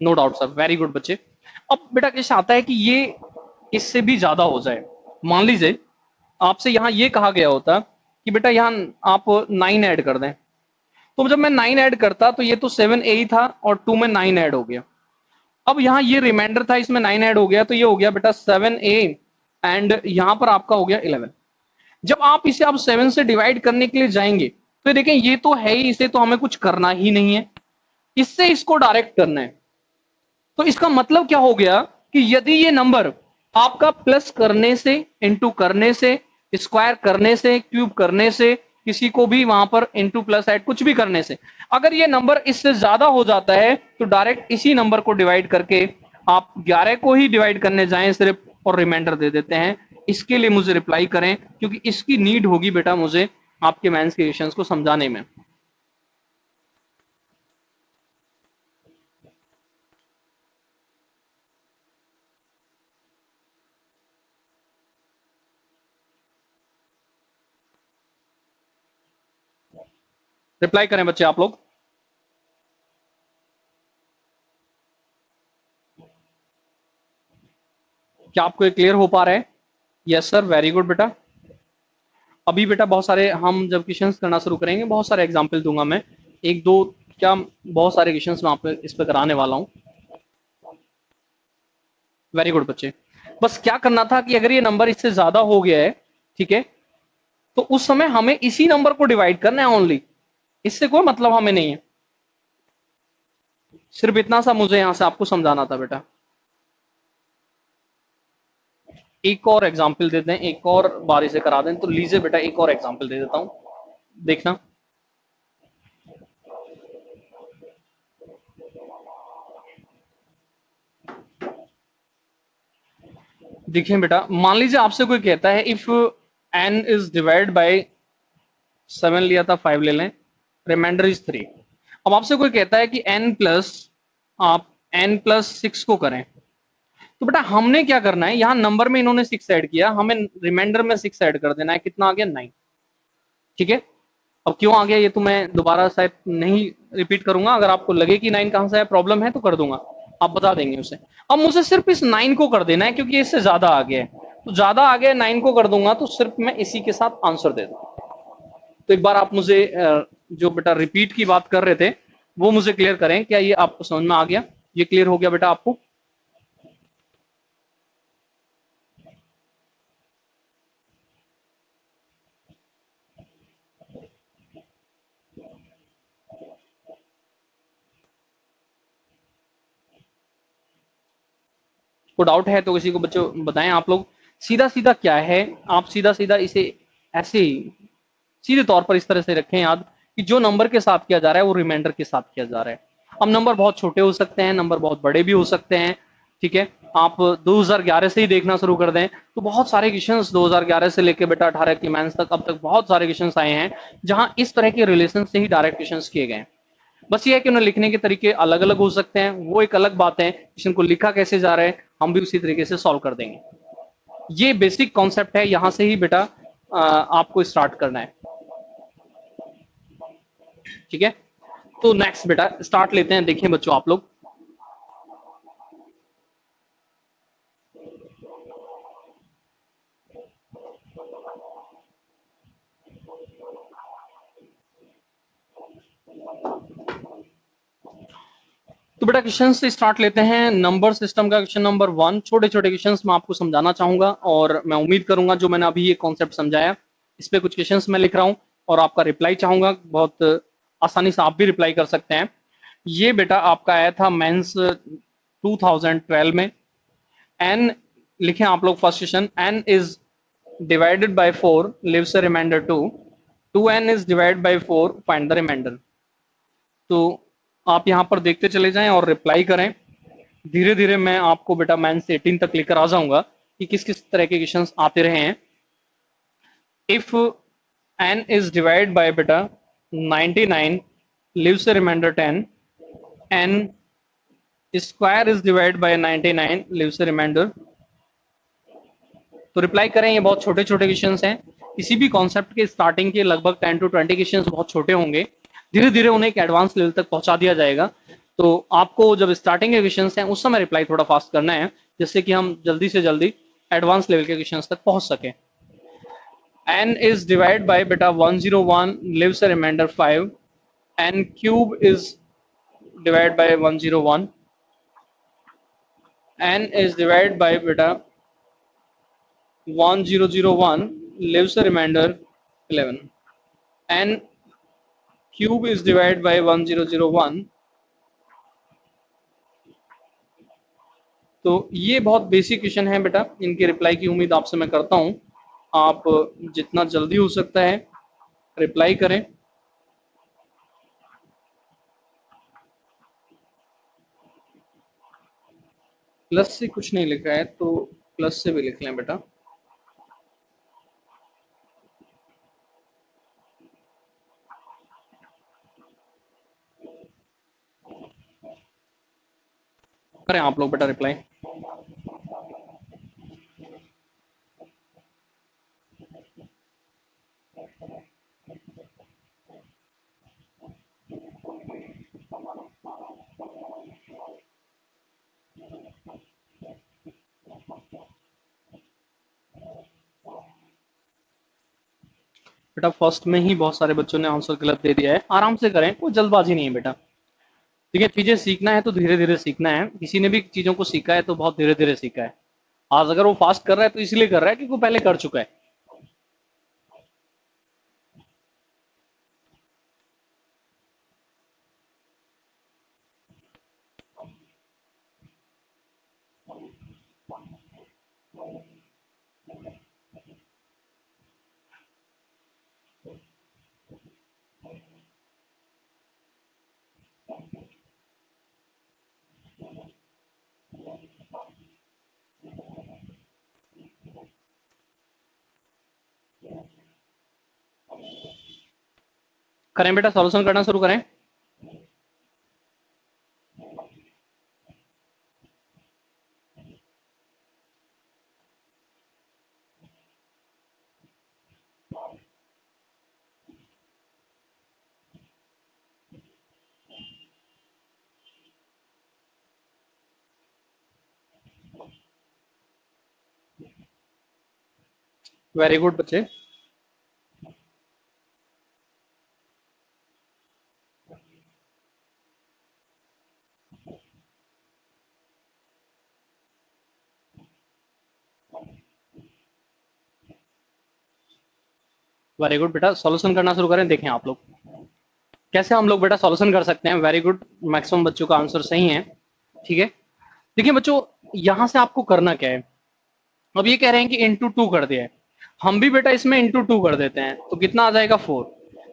No doubt sir, very good बच्चे। अब बेटा कैसे आता है कि ये इससे भी ज्यादा हो जाए। मान लीजिए आपसे यहां ये कहा गया होता कि बेटा यहां आप 9 ऐड कर दें, तो जब मैं 9 ऐड करता तो ये तो 7a ही था और 2 में 9 ऐड हो गया। अब यहां ये रिमाइंडर था, इसमें 9 ऐड हो गया, तो ये हो गया बेटा 7a एंड यहाँ पर आपका हो गया 11। जब आप इसे अब 7 से डिवाइड करने के लिए जाएंगे तो देखें ये तो है ही, इसे तो हमें कुछ करना ही नहीं है, इससे इसको डायरेक्ट करना है। तो इसका मतलब क्या हो गया कि यदि ये नंबर आपका प्लस करने से, इंटू करने से, स्क्वायर करने से, क्यूब करने से, किसी को भी वहां पर इंटू प्लस ऐड कुछ भी करने से, अगर ये नंबर इससे ज्यादा हो जाता है तो डायरेक्ट इसी नंबर को डिवाइड करके आप 11 को ही डिवाइड करने जाएं सिर्फ और रिमाइंडर दे देते हैं। इसके लिए मुझे रिप्लाई करें क्योंकि इसकी नीड होगी बेटा मुझे आपके मेंस के क्वेश्चंस को समझाने में। रिप्लाई करें बच्चे आप लोग। क्या आपको ये क्लियर हो पा रहा है? यस सर, वेरी गुड बेटा। अभी बेटा बहुत सारे हम जब क्वेश्चंस करना शुरू करेंगे बहुत सारे एग्जांपल दूंगा मैं, एक दो क्या बहुत सारे क्वेश्चंस मैं आप इस पे कराने वाला हूं। वेरी गुड बच्चे। बस क्या करना था कि अगर ये नंबर इससे ज्यादा हो गया है, ठीक है, तो उस समय हमें इसी नंबर को डिवाइड करना है ओनली, इससे कोई मतलब हमें नहीं है। सिर्फ इतना सा मुझे यहां से आपको समझाना था बेटा। एक और एग्जाम्पल देते हैं, एक और बार इसे करा दें। तो लीजिए बेटा एक और एग्जाम्पल दे देता हूं, देखना। देखिए बेटा, मान लीजिए आपसे कोई कहता है if n is divide by 7 लिया था, 5 ले लें, रिमाइंडर इज 3। अब आपसे कोई कहता है कि n प्लस आप n प्लस 6 को करें, तो बेटा हमने क्या करना है, यहां नंबर में इन्होंने 6 ऐड किया, हमें रिमाइंडर में 6 ऐड कर देना है। कितना आ गया? 9। ठीक है, अब क्यों आ गया ये तो मैं दोबारा शायद नहीं रिपीट करूंगा, अगर आपको लगे कि 9 कहां से है प्रॉब्लम है तो कर दूंगा, आप बता देंगे उसे। अब मुझे सिर्फ इस 9 को कर देना है क्योंकि इससे ज्यादा आ गया है, तो ज्यादा आ गया 9 को कर दूंगा तो सिर्फ मैं इसी के साथ आंसर दे दूंगा। तो एक बार आप मुझे जो बेटा रिपीट की बात कर रहे थे वो मुझे क्लियर करें, क्या ये आपको समझ में आ गया? ये क्लियर हो गया बेटा आपको? को डाउट है तो किसी को बच्चों बताएं आप लोग। सीधा सीधा क्या है, आप सीधा सीधा इसे ऐसे ही सीधे तौर पर इस तरह से रखें याद कि जो नंबर के साथ किया जा रहा है वो रिमाइंडर के साथ किया जा रहा है। अब नंबर बहुत छोटे हो सकते हैं, नंबर बहुत बड़े भी हो सकते हैं, ठीक है। आप 2011 से ही देखना शुरू कर दें तो बहुत सारे क्वेश्चंस 2011 से लेकर बेटा 18 की मेंस तक अब तक बहुत सारे क्वेश्चंस आए हैं जहां इस तरह के रिलेशन से ही डायरेक्ट क्वेश्चंस किए गए हैं। बस ये है कि उन्हें लिखने के तरीके अलग अलग हो सकते हैं, वो एक अलग बात है। क्वेश्चन को लिखा कैसे जा रहा है हम भी उसी तरीके से सॉल्व कर देंगे। ये बेसिक कॉन्सेप्ट है, यहां से ही बेटा आपको स्टार्ट करना है, ठीक है। तो नेक्स्ट बेटा स्टार्ट लेते हैं। देखिए बच्चों आप लोग, तो बेटा क्वेश्चन से स्टार्ट लेते हैं। नंबर सिस्टम का क्वेश्चन नंबर 1, छोटे छोटे क्वेश्चंस मैं आपको समझाना चाहूंगा और मैं उम्मीद करूंगा जो मैंने अभी ये कॉन्सेप्ट समझाया इस पे कुछ क्वेश्चंस मैं लिख रहा हूं और आपका रिप्लाई चाहूंगा। बहुत आसानी से आप भी रिप्लाई कर सकते हैं। ये बेटा आपका आया था मेंस 2012 में। n लिखें आप लोग first question, n is divided by 4 leaves a remainder 2, 2n is divided by 4 find the remainder. तो आप यहां पर देखते चले जाएं और रिप्लाई करें। धीरे धीरे मैं आपको बेटा मेंस 18 तक लेकर आ जाऊंगा कि किस किस तरह के क्वेश्चंस आते रहे हैं। If n is divide by बेटा 99 leaves a remainder 10, n square is divide by 99 leaves a remainder. तो रिप्लाई करें, ये बहुत छोटे छोटे क्वेश्चंस हैं। किसी भी कॉन्सेप्ट के स्टार्टिंग के लगभग 10 to 20 क्वेश्चंस बहुत छोटे होंगे, धीरे धीरे उन्हें एक एडवांस लेवल तक पहुंचा दिया जाएगा। तो आपको जब स्टार्टिंग के क्वेश्चंस हैं उस समय रिप्लाई थोड़ा फास्ट करना है जिससे कि हम जल्दी से जल्दी एडवांस लेवल के क्वेश्चंस तक पहुंच सके। n is divided by beta 101 leaves a remainder 5, n cube is divided by 101, n is divided by beta 1001 leaves a remainder 11 and cube is divided by 1001. तो ये बहुत बेसिक क्वेश्चन है बेटा, इनके रिप्लाई की उम्मीद आपसे मैं करता हूं। आप जितना जल्दी हो सकता है रिप्लाई करें। प्लस से कुछ नहीं लिखा है तो प्लस से भी लिख लें बेटा। करें आप लोग बेटा रिप्लाई। बेटा फर्स्ट में ही बहुत सारे बच्चों ने आंसर गलत दे दिया है, आराम से करें, कोई जल्दबाजी नहीं है बेटा। ठीक है, चीजें सीखना है तो धीरे धीरे सीखना है। किसी ने भी चीजों को सीखा है तो बहुत धीरे धीरे सीखा है। आज अगर वो फास्ट कर रहा है तो इसलिए कर रहा है क्योंकि वो पहले कर चुका है। करें बेटा, सॉल्यूशन करना शुरू करें। वेरी गुड बच्चे। वेरी गुड बेटा, सॉल्यूशन करना शुरू करें। देखें आप लोग कैसे हम लोग बेटा सॉल्यूशन कर सकते हैं। वेरी गुड, मैक्सिमम बच्चों का आंसर सही है। ठीक है, देखिए बच्चों यहां से आपको करना क्या है। अब ये कह रहे हैं कि इंटू टू कर दिया है, हम भी बेटा इसमें इंटू टू कर देते हैं तो कितना आ जाएगा 4।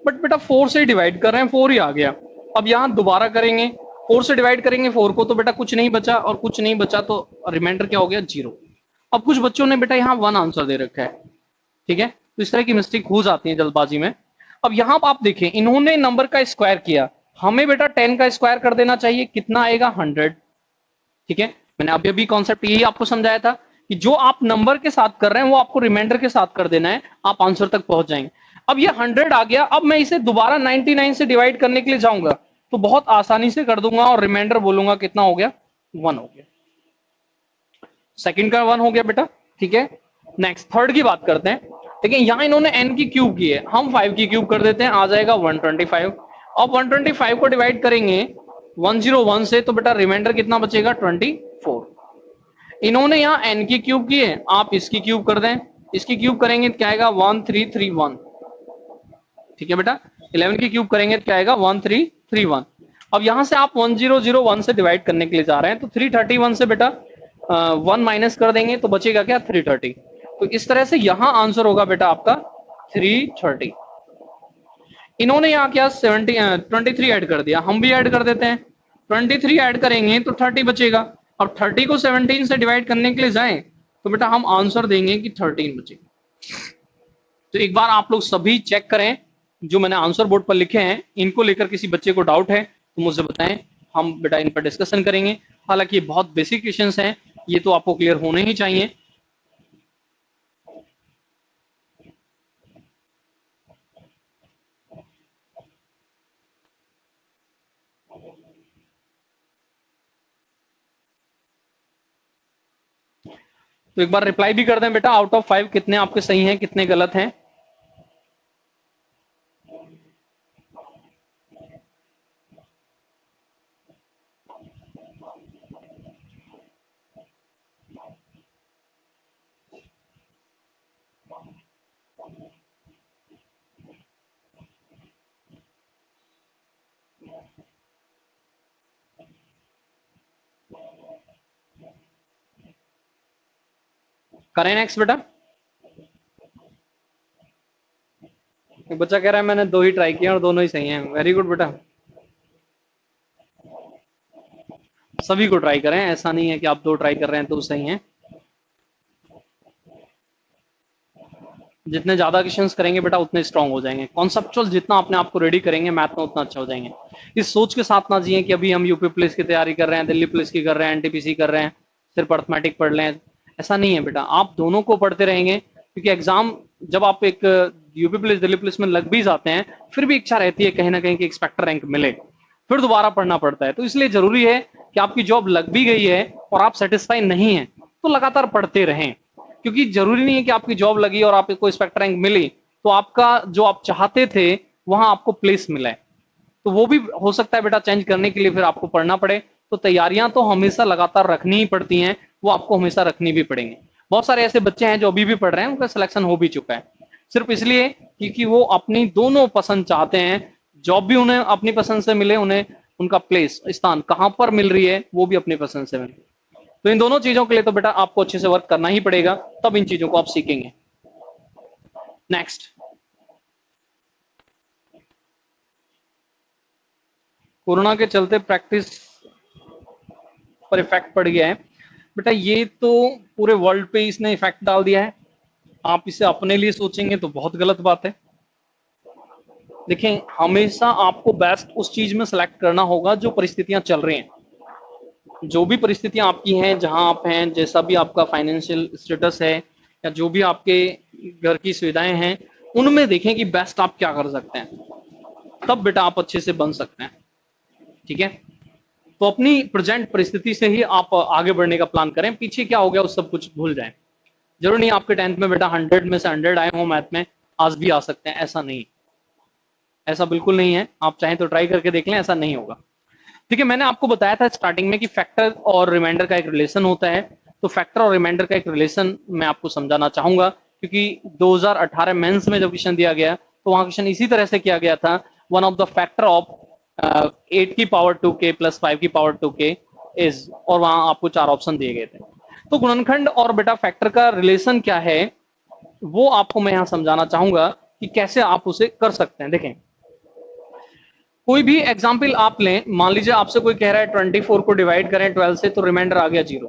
बट बेटा 4 से डिवाइड कर रहे हैं, 4 ही आ गया। अब यहाँ दोबारा करेंगे, 4 से डिवाइड करेंगे 4 को तो बेटा कुछ नहीं बचा, और कुछ नहीं बचा तो रिमाइंडर क्या हो गया 0। अब कुछ बच्चों ने बेटा यहाँ 1 आंसर दे रखा है। ठीक है, तो इस तरह की मिस्टेक हो जाती है जल्दबाजी में। अब यहाँ आप देखें, इन्होंने नंबर का स्क्वायर किया, हमें बेटा 10 का स्क्वायर कर देना चाहिए, कितना आएगा 100। ठीक है, मैंने अभी अभी कॉन्सेप्ट यही आपको समझाया था कि जो आप नंबर के साथ कर रहे हैं वो आपको रिमाइंडर के साथ कर देना है, आप आंसर तक पहुंच जाएंगे। अब ये 100 आ गया, अब मैं इसे दोबारा 99 से डिवाइड करने के लिए जाऊंगा तो बहुत आसानी से कर दूंगा और रिमाइंडर बोलूंगा कितना हो गया 1 हो गया। सेकंड का 1 हो गया बेटा। ठीक है, नेक्स्ट थर्ड की बात करते हैं। देखिए यहाँ इन्होंने n की क्यूब की है, हम 5 की क्यूब कर देते हैं, आ जाएगा 125। अब 125 को डिवाइड करेंगे 101 से तो बेटा रिमाइंडर कितना बचेगा 24। इन्होंने यहाँ n की क्यूब की है, आप इसकी क्यूब कर दें, इसकी क्यूब करेंगे तो क्या आएगा 1331। ठीक है बेटा, 11 की क्यूब करेंगे तो क्या आएगा 1331। अब यहां से आप 1001 से डिवाइड करने के लिए जा रहे हैं तो 331 से बेटा 1 माइनस कर देंगे तो बचेगा क्या 330। तो इस तरह से यहां आंसर होगा बेटा आपका 330। इन्होंने यहाँ क्या 23 ऐड कर दिया, हम भी ऐड कर देते हैं। 23 ऐड करेंगे तो 30 बचेगा। अब 30 को 17 से डिवाइड करने के लिए जाएं तो बेटा हम आंसर देंगे कि 13 बचेगा। तो एक बार आप लोग सभी चेक करें, जो मैंने आंसर बोर्ड पर लिखे हैं इनको लेकर किसी बच्चे को डाउट है तो मुझे बताएं, हम बेटा इन पर डिस्कशन करेंगे। हालांकि ये बहुत बेसिक क्वेश्चंस हैं, ये तो आपको क्लियर होने ही चाहिए। तो एक बार रिप्लाई भी कर दें बेटा, आउट ऑफ 5 कितने आपके सही हैं कितने गलत हैं। करें नेक्स्ट बेटा। एक बच्चा कह रहा है मैंने 2 ही ट्राई किए और दोनों ही सही हैं। वेरी गुड बेटा, सभी को ट्राई करें, ऐसा नहीं है कि आप 2 ट्राई कर रहे हैं तो सही हैं। जितने ज्यादा क्वेश्चंस करेंगे बेटा उतने स्ट्रांग हो जाएंगे। कॉन्सेप्चुअल जितना अपने आप को रेडी करेंगे मैथ में उतना अच्छा हो जाएंगे। इस सोच के साथ ना जिए कि अभी हम यूपी पुलिस की तैयारी कर रहे हैं, दिल्ली पुलिस की कर रहे हैं, एनटीपीसी कर रहे हैं, सिर्फ अर्थमेटिक पढ़ लें, ऐसा नहीं है बेटा। आप दोनों को पढ़ते रहेंगे, क्योंकि एग्जाम जब आप एक यूपी पुलिस दिल्ली पुलिस में लग भी जाते हैं फिर भी इच्छा रहती है कहीं ना कहीं कि इंस्पेक्टर रैंक मिले, फिर दोबारा पढ़ना पड़ता है। तो इसलिए जरूरी है कि आपकी जॉब लग भी गई है और आप सेटिस्फाई नहीं है तो लगातार पढ़ते रहें, क्योंकि जरूरी नहीं है कि आपकी जॉब लगी और आपको इंस्पेक्टर रैंक मिली तो आपका जो आप चाहते थे वहां आपको प्लेस मिला है, तो वो भी हो सकता है बेटा चेंज करने के लिए फिर आपको पढ़ना पड़े। तो तैयारियां तो हमेशा लगातार रखनी ही पड़ती हैं, वो आपको हमेशा रखनी भी पड़ेंगी। बहुत सारे ऐसे बच्चे हैं जो अभी भी पढ़ रहे हैं, उनका सिलेक्शन हो भी चुका है, सिर्फ इसलिए क्योंकि वो अपनी दोनों पसंद चाहते हैं, जॉब भी उन्हें अपनी पसंद से मिले, उन्हें उनका प्लेस स्थान कहां पर मिल रही है वो भी अपनी पसंद से मिले। तो इन दोनों चीजों के लिए तो बेटा आपको अच्छे से वर्क करना ही पड़ेगा, तब इन चीजों को आप सीखेंगे। नेक्स्ट, कोरोना के चलते प्रैक्टिस पर इफेक्ट पड़ गया है बेटा, ये तो पूरे वर्ल्ड पे इसने इफेक्ट डाल दिया है। आप इसे अपने लिए सोचेंगे तो बहुत गलत बात है। देखें, हमेशा आपको बेस्ट उस चीज में सेलेक्ट करना होगा जो परिस्थितियां चल रही हैं, जो भी परिस्थितियां आपकी हैं, जहां आप हैं, जैसा भी आपका फाइनेंशियल स्टेटस है या जो भी आपके घर की सुविधाएं हैं, उनमें देखें कि बेस्ट आप क्या कर सकते हैं, तब बेटा आप अच्छे से बन सकते हैं। ठीक है, तो अपनी प्रेजेंट परिस्थिति से ही आप आगे बढ़ने का प्लान करें, पीछे क्या हो गया उस सब कुछ भूल जाएं। जरूर नहीं आपके 10th में बेटा 100 में से 100 आए हो मैथ में, आज भी आ सकते हैं, ऐसा नहीं, ऐसा बिल्कुल नहीं है। आप चाहें तो ट्राई करके देख लें, ऐसा नहीं होगा। ठीक है, मैंने आपको बताया था स्टार्टिंग में कि फैक्टर और रिमाइंडर का एक रिलेशन होता है, तो फैक्टर और रिमाइंडर का एक रिलेशन मैं आपको समझाना चाहूंगा, क्योंकि 2018 मेंस में जब क्वेश्चन दिया गया तो वहां क्वेश्चन इसी तरह से किया गया था, one of the factor of 8 की पावर 2k प्लस 5 की पावर 2k इज, और वहां आपको 4 ऑप्शन दिए गए थे। तो गुणनखंड और बेटा फैक्टर का रिलेशन क्या है वो आपको मैं यहां समझाना चाहूंगा कि कैसे आप उसे कर सकते हैं। देखें, कोई भी एग्जाम्पल आप लें, मान लीजिए आपसे कोई कह रहा है 24 को डिवाइड करें 12 से तो रिमाइंडर आ गया 0।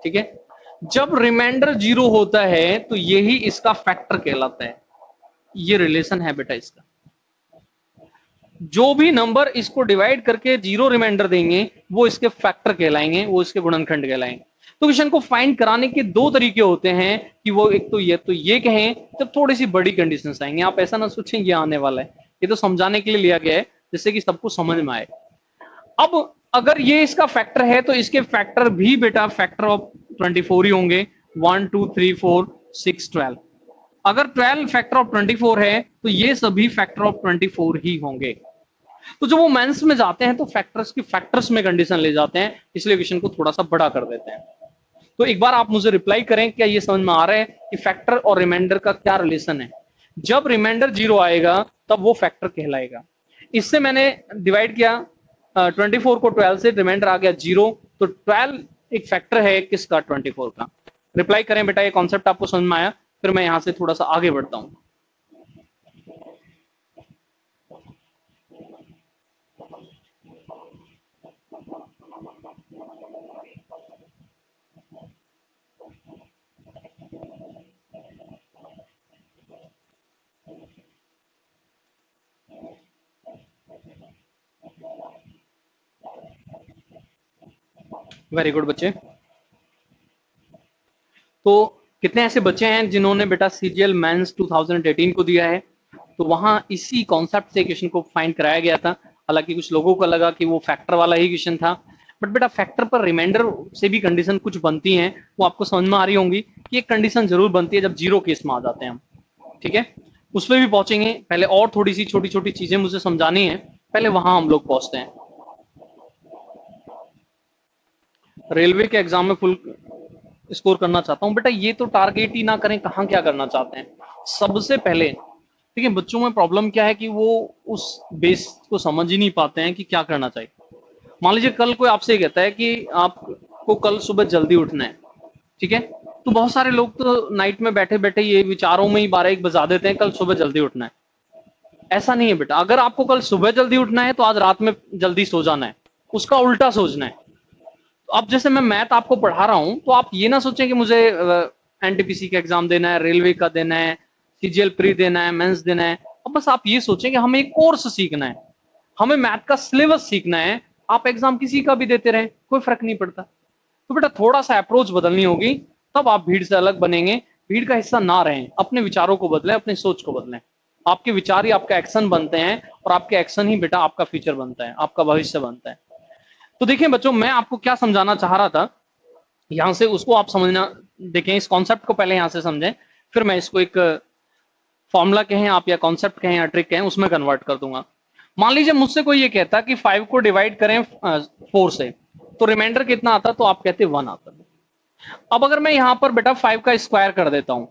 ठीक है, जब रिमाइंडर 0 होता है तो यही इसका फैक्टर कहलाता है, ये रिलेशन है बेटा इसका। जो भी नंबर इसको डिवाइड करके 0 रिमाइंडर देंगे वो इसके फैक्टर कहलाएंगे, वो इसके गुणनखंड कहलाएंगे। तो क्वेश्चन को फाइंड कराने के 2 तरीके होते हैं कि वो एक तो ये कहें, जब थोड़ी सी बड़ी कंडीशंस आएंगे, आप ऐसा ना सोचें ये आने वाला है, ये तो समझाने के लिए लिया गया है जिससे कि सबको समझ में आए। अब अगर ये इसका फैक्टर है तो इसके फैक्टर भी बेटा फैक्टर ऑफ 24 ही होंगे, 1 2 3 4 6 12। अगर 12 फैक्टर ऑफ 24 है तो ये सभी फैक्टर ऑफ 24 ही होंगे। तो जब वो मेंस में जाते हैं तो फैक्टर्स की फैक्टर्स में कंडीशन ले जाते हैं, इसलिए क्वेश्चन को थोड़ा सा बड़ा कर देते हैं। तो एक बार आप मुझे रिप्लाई करें, क्या ये समझ में आ रहा है कि फैक्टर और रिमाइंडर का क्या रिलेशन है? जब रिमाइंडर 0 आएगा तब वो फैक्टर कहलाएगा। इससे मैंने डिवाइड किया 24 को 12 से, रिमाइंडर आ गया 0, तो 12 एक फैक्टर है किसका? 24 का। रिप्लाई करें बेटा, ये कॉन्सेप्ट आपको समझ में आया? फिर मैं यहां से थोड़ा सा आगे बढ़ता हूं। वेरी गुड बच्चे। तो कितने ऐसे बच्चे हैं जिन्होंने बेटा सीजीएल मेंस 2018 को दिया है? तो वहां इसी कॉन्सेप्ट से क्वेश्चन को फाइंड कराया गया था। हालांकि कुछ लोगों को लगा कि वो फैक्टर वाला ही क्वेश्चन था, बट बेटा फैक्टर पर रिमाइंडर से भी कंडीशन कुछ बनती हैं, वो आपको समझ में आ रही होंगी कि एक कंडीशन जरूर बनती है जब 0 केस में आ जाते हैं हम। ठीक है, उस पर भी पहुंचेंगे, पहले और थोड़ी सी छोटी छोटी चीजें मुझे समझानी है, पहले वहां हम लोग पहुंचते हैं। रेलवे के एग्जाम में फुल स्कोर करना चाहता हूं बेटा, ये तो टारगेट ही ना करें, कहां क्या करना चाहते हैं। सबसे पहले ठीक है, बच्चों में प्रॉब्लम क्या है कि वो उस बेस को समझ ही नहीं पाते हैं कि क्या करना चाहिए। मान लीजिए कल कोई आपसे कहता है कि आपको कल सुबह जल्दी उठना है, ठीक है, तो बहुत सारे लोग तो नाइट में बैठे बैठे ये विचारों में ही 12-1 बजा देते हैं, कल सुबह जल्दी उठना है। ऐसा नहीं है बेटा, अगर आपको कल सुबह जल्दी उठना है तो आज रात में जल्दी सो जाना है, उसका उल्टा सोचना है। तो अब जैसे मैं मैथ आपको पढ़ा रहा हूं, तो आप ये ना सोचें कि मुझे एनटीपीसी का एग्जाम देना है, रेलवे का देना है, सीजीएल प्री देना है, मेंस देना है। अब बस आप ये सोचें कि हमें एक कोर्स सीखना है, हमें मैथ का सिलेबस सीखना है। आप एग्जाम किसी का भी देते रहें, कोई फर्क नहीं पड़ता। तो बेटा थोड़ा सा अप्रोच बदलनी होगी, तब आप भीड़ से अलग बनेंगे। भीड़ का हिस्सा ना रहें, अपने विचारों को बदलें, अपनी सोच को बदलें। आपके विचार ही आपका एक्शन बनते हैं, और आपके एक्शन ही बेटा आपका फ्यूचर बनता है, आपका भविष्य बनता है। तो देखिए बच्चों, मैं आपको क्या समझाना चाह रहा था, यहां से उसको आप समझना। देखें, इस कॉन्सेप्ट को पहले यहां से समझें, फिर मैं इसको एक फॉर्मूला कहें आप, या कॉन्सेप्ट कहें, या ट्रिक कहें, उसमें कन्वर्ट कर दूंगा। मान लीजिए मुझसे कोई ये कहता कि 5 को डिवाइड करें 4 से, तो रिमाइंडर कितना आता, तो आप कहते 1 आता। अब अगर मैं यहां पर बेटा 5 का स्क्वायर कर देता हूं,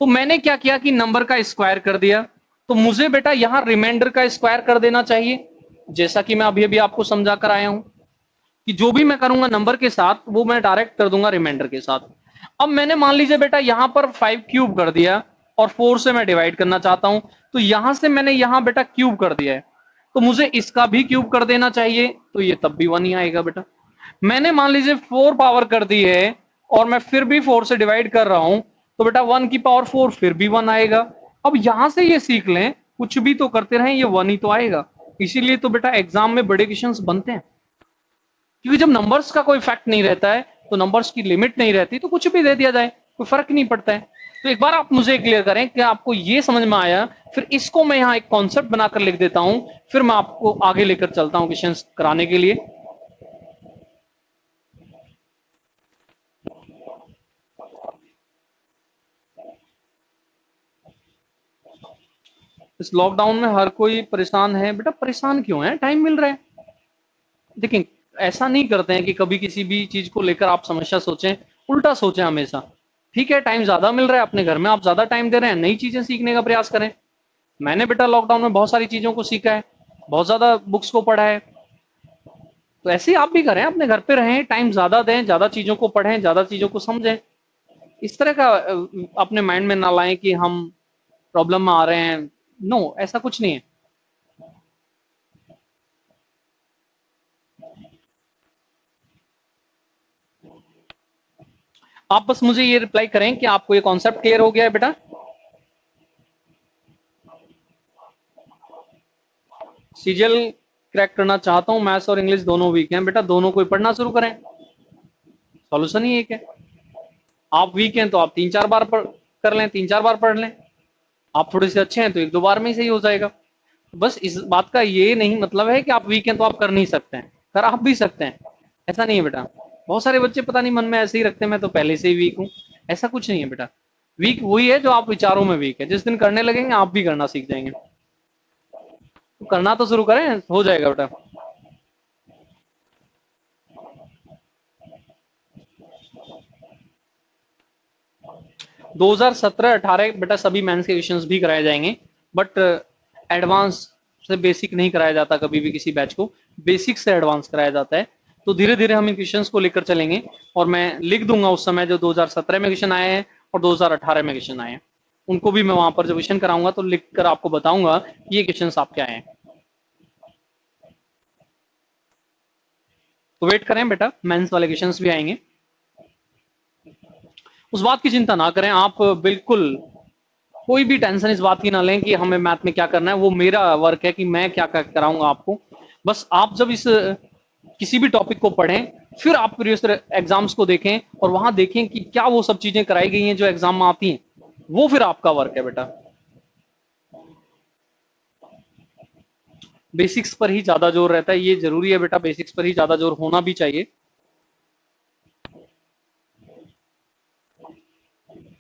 तो मैंने क्या किया कि नंबर का स्क्वायर कर दिया, तो मुझे बेटा यहां रिमाइंडर का स्क्वायर कर देना चाहिए। जैसा कि मैं अभी अभी आपको समझा कर आया हूं कि जो भी मैं करूंगा नंबर के साथ, वो मैं डायरेक्ट कर दूंगा रिमाइंडर के साथ। अब मैंने मान लीजिए बेटा यहां पर 5 क्यूब कर दिया, और 4 से मैं डिवाइड करना चाहता हूं, तो यहां से मैंने यहां बेटा क्यूब कर दिया है, तो मुझे इसका भी क्यूब कर देना चाहिए, तो ये तब भी 1 ही आएगा बेटा। मैंने मान लीजिए 4 पावर कर दी है, और मैं फिर भी 4 से डिवाइड कर रहा हूं, तो बेटा 1 की पावर 4 फिर भी 1 आएगा। अब यहां से ये सीख लें, कुछ भी तो करते रहें, ये 1 ही तो आएगा। इसीलिए तो बेटा एग्जाम में बड़े क्वेश्चंस बनते हैं, क्योंकि जब नंबर्स का कोई फैक्ट नहीं रहता है, तो नंबर्स की लिमिट नहीं रहती, तो कुछ भी दे दिया जाए, कोई फर्क नहीं पड़ता है। तो एक बार आप मुझे क्लियर करें कि आपको ये समझ में आया, फिर इसको मैं यहाँ एक कॉन्सेप्ट बनाकर लिख देता हूं, फिर मैं आपको आगे लेकर चलता हूं क्वेश्चन कराने के लिए। इस लॉकडाउन में हर कोई परेशान है बेटा। परेशान क्यों है, टाइम मिल रहा है। देखिए, ऐसा नहीं करते हैं कि कभी किसी भी चीज को लेकर आप समस्या सोचें, उल्टा सोचें हमेशा। ठीक है, टाइम ज्यादा मिल रहा है अपने घर में, आप ज्यादा टाइम दे रहे हैं, नई चीजें सीखने का प्रयास करें। मैंने बेटा लॉकडाउन में बहुत सारी चीजों को सीखा है, बहुत ज्यादा बुक्स को पढ़ा है, तो ऐसे ही आप भी करें, अपने घर पे रहें, टाइम ज्यादा दें, ज्यादा चीजों को पढ़ें, ज्यादा चीजों को समझें। इस तरह का अपने माइंड में ना लाएं कि हम प्रॉब्लम में आ रहे हैं। नो, ऐसा कुछ नहीं है। आप बस मुझे ये रिप्लाई करें कि आपको ये कॉन्सेप्ट क्लियर हो गया है बेटा। सीजीएल क्रैक करना चाहता हूं, मैथ्स और इंग्लिश दोनों वीक हैं बेटा, दोनों को ही पढ़ना शुरू करें, सॉल्यूशन ही एक है। आप वीक हैं तो आप 3-4 बार कर लें, 3-4 बार पढ़ लें। आप थोड़े से अच्छे हैं तो 1-2 बार में ही सही हो जाएगा। बस इस बात का ये नहीं मतलब है कि आप वीक हैं तो आप कर नहीं सकते हैं, कर आप भी सकते हैं। ऐसा नहीं है बेटा। बहुत सारे बच्चे पता नहीं मन में ऐसे ही रखते हैं, मैं तो पहले से ही वीक हूँ। ऐसा कुछ नहीं है बेटा। वीक वही है जो आप विचारों में वीक है। जिस दिन करने लगेंगे आप भी करना सीख जाएंगे। तो करना तो शुरू करें, हो जाएगा बेटा। 2017-18 बेटा सभी मेंस के क्वेश्चंस भी कराए जाएंगे, बट एडवांस से बेसिक नहीं कराया जाता कभी भी किसी बैच को, बेसिक से एडवांस कराया जाता है। तो धीरे धीरे हम इन क्वेश्चंस को लेकर चलेंगे, और मैं लिख दूंगा उस समय जो 2017 में क्वेश्चन आए हैं और 2018 में क्वेश्चन आए हैं, उनको भी मैं वहां पर जब क्वेश्चन कराऊंगा तो लिख कर आपको बताऊंगा कि ये क्वेश्चन आपके आए हैं। तो वेट करें बेटा, मेंस वाले क्वेश्चन भी आएंगे, उस बात की चिंता ना करें आप बिल्कुल। कोई भी टेंशन इस बात की ना लें कि हमें मैथ में क्या करना है, वो मेरा वर्क है कि मैं क्या कराऊंगा आपको। बस आप जब इस किसी भी टॉपिक को पढ़ें, फिर आप प्रीवियस एग्जाम्स को देखें, और वहां देखें कि क्या वो सब चीजें कराई गई हैं जो एग्जाम में आती हैं, वो फिर आपका वर्क है बेटा। बेसिक्स पर ही ज्यादा जोर रहता है, ये जरूरी है बेटा, बेसिक्स पर ही ज्यादा जोर होना भी चाहिए।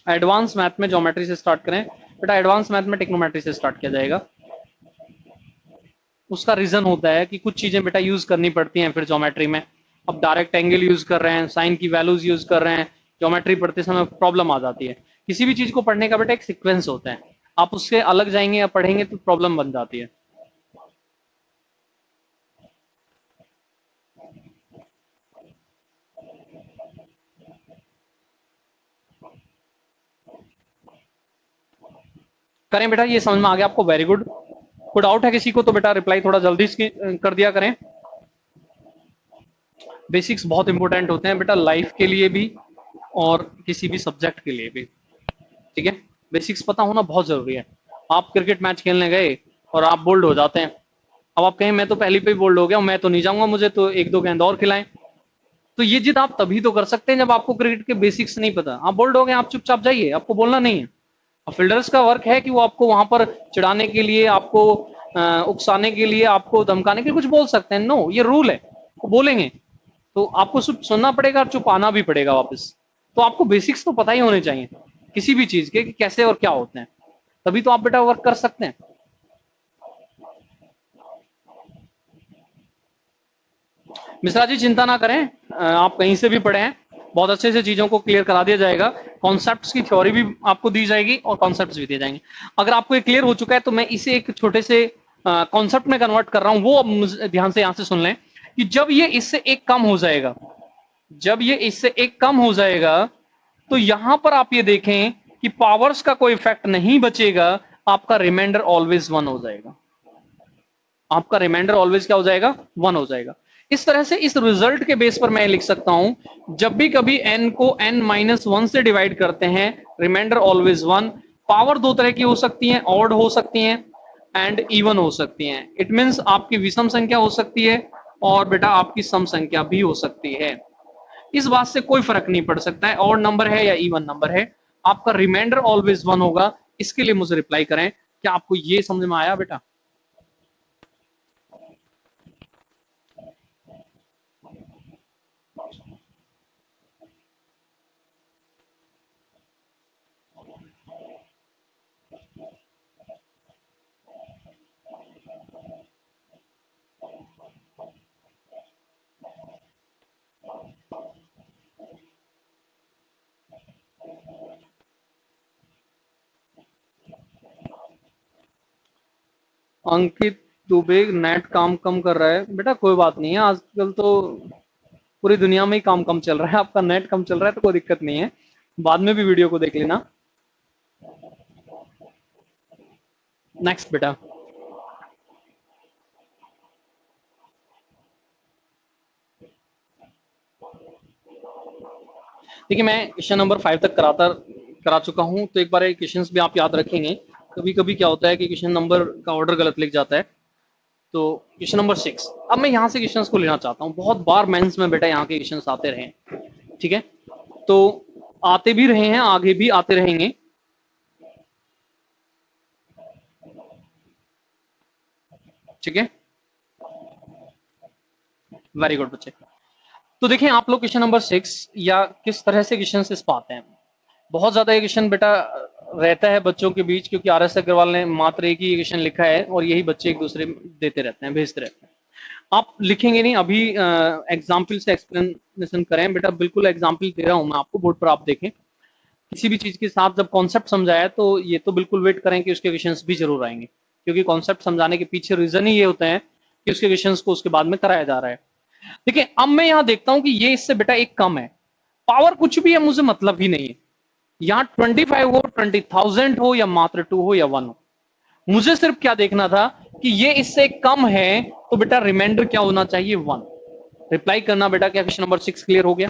एडवांस मैथ में ज्योमेट्री से स्टार्ट करें बेटा, एडवांस मैथ में टेक्नोमेट्री से स्टार्ट किया जाएगा। उसका रीजन होता है कि कुछ चीजें बेटा यूज करनी पड़ती हैं फिर ज्योमेट्री में। अब डायरेक्ट एंगल यूज कर रहे हैं, साइन की वैल्यूज यूज कर रहे हैं, ज्योमेट्री पढ़ते समय प्रॉब्लम आ जाती है। किसी भी चीज को पढ़ने का बेटा एक सीक्वेंस होता है, आप उससे अलग जाएंगे या पढ़ेंगे तो प्रॉब्लम बन जाती है। करें बेटा, ये समझ में आ गया आपको? Very good. कोई डाउट है किसी को तो बेटा रिप्लाई थोड़ा जल्दी इसकी कर दिया करें। बेसिक्स बहुत इंपॉर्टेंट होते हैं बेटा, लाइफ के लिए भी और किसी भी सब्जेक्ट के लिए भी, ठीक है। बेसिक्स पता होना बहुत जरूरी है। आप क्रिकेट मैच खेलने गए और आप बोल्ड हो जाते हैं, अब आप कहें मैं तो पहले पे ही बोल्ड हो गया, मैं तो नहीं जाऊंगा, मुझे तो एक दो गेंद और खिलाएं, तो ये जिद आप तभी तो कर सकते हैं जब आपको क्रिकेट के बेसिक्स नहीं पता। आप बोल्ड हो गए, आप चुपचाप जाइए, आपको बोलना नहीं है। अब फील्डर्स का वर्क है कि वो आपको वहां पर चिढ़ाने के लिए, आपको उकसाने के लिए, आपको धमकाने के लिए कुछ बोल सकते हैं। नो, ये रूल है, वो बोलेंगे तो आपको सिर्फ सुनना पड़ेगा और चुप आना भी पड़ेगा वापस। तो आपको बेसिक्स तो पता ही होने चाहिए किसी भी चीज के, कि कैसे और क्या होते हैं, तभी तो आप बेटा वर्क कर सकते हैं। मिश्रा जी चिंता ना करें, आप कहीं से भी पढ़े हैं, बहुत अच्छे से चीजों को क्लियर करा दिया जाएगा। कॉन्सेप्ट्स की थ्योरी भी आपको दी जाएगी और कॉन्सेप्ट्स भी दिए जाएंगे। अगर आपको ये क्लियर हो चुका है तो मैं इसे एक छोटे से कॉन्सेप्ट में कन्वर्ट कर रहा हूं, वो अब ध्यान से यहां से सुन लें कि जब ये इससे एक कम हो जाएगा, जब ये इससे एक कम हो जाएगा, तो यहां पर आप ये देखें कि पावर्स का कोई इफेक्ट नहीं बचेगा, आपका रिमाइंडर ऑलवेज 1 हो जाएगा। आपका रिमाइंडर ऑलवेज क्या हो जाएगा? 1 हो जाएगा। इस तरह से इस रिजल्ट के बेस पर मैं लिख सकता हूं, जब भी कभी n को n-1 से डिवाइड करते हैं, रिमाइंडर ऑलवेज 1। पावर दो तरह की हो सकती है, ऑड हो सकती हैं एंड इवन हो सकती हैं। इट मींस आपकी विषम संख्या हो सकती है और बेटा आपकी सम संख्या भी हो सकती है। इस बात से कोई फर्क नहीं पड़ सकता है ऑड नंबर है या इवन नंबर है, आपका रिमाइंडर ऑलवेज 1 होगा। इसके लिए मुझे रिप्लाई करें, क्या आपको ये समझ में आया बेटा? अंकित दुबे, नेट काम कम कर रहा है बेटा, कोई बात नहीं है, आजकल तो पूरी दुनिया में ही काम कम चल रहा है, आपका नेट कम चल रहा है तो कोई दिक्कत नहीं है, बाद में भी वीडियो को देख लेना। नेक्स्ट बेटा, देखिए मैं क्वेश्चन नंबर 5 तक करा चुका हूं, तो एक बार क्वेश्चंस भी आप याद रखेंगे। कभी कभी क्या होता है कि क्वेश्चन नंबर का ऑर्डर गलत लिख जाता है। तो क्वेश्चन नंबर 6, अब मैं यहाँ से क्वेश्चंस को लेना चाहता हूँ। बहुत बार मेंस में बेटा यहाँ के क्वेश्चंस आते रहे, ठीक है, तो आते भी रहे हैं, आगे भी आते रहेंगे। ठीक है, वेरी गुड बच्चे। तो देखिए आप लोग क्वेश्चन नंबर 6 या किस तरह से क्वेश्चन इस पाते हैं। बहुत ज्यादा ये क्वेश्चन बेटा रहता है बच्चों के बीच, क्योंकि RS अग्रवाल ने मात्र एक ही क्वेश्चन लिखा है और यही बच्चे एक दूसरे देते रहते हैं, भेजते रहते हैं। आप लिखेंगे नहीं, अभी एग्जाम्पल से एक्सप्लेनेशन करें बेटा, बिल्कुल एग्जाम्पल दे रहा हूं मैं आपको, बोर्ड पर आप देखें। किसी भी चीज के साथ जब कॉन्सेप्ट समझाया तो ये तो बिल्कुल वेट करें कि उसके क्वेश्चंस भी जरूर आएंगे, क्योंकि कॉन्सेप्ट समझाने के पीछे रीजन ही ये होता है कि उसके क्वेश्चंस को उसके बाद में कराया जा रहा है। देखिए अब मैं यहां देखता हूं कि ये इससे बेटा एक कम है, पावर कुछ भी है मुझे मतलब ही नहीं है, यहां 25 हो, 20,000 हो या मात्र 2 हो या 1 हो, मुझे सिर्फ क्या देखना था कि ये इससे कम है, तो बेटा रिमाइंडर क्या होना चाहिए? 1। रिप्लाई करना बेटा, क्या क्वेश्चन नंबर 6 क्लियर हो गया?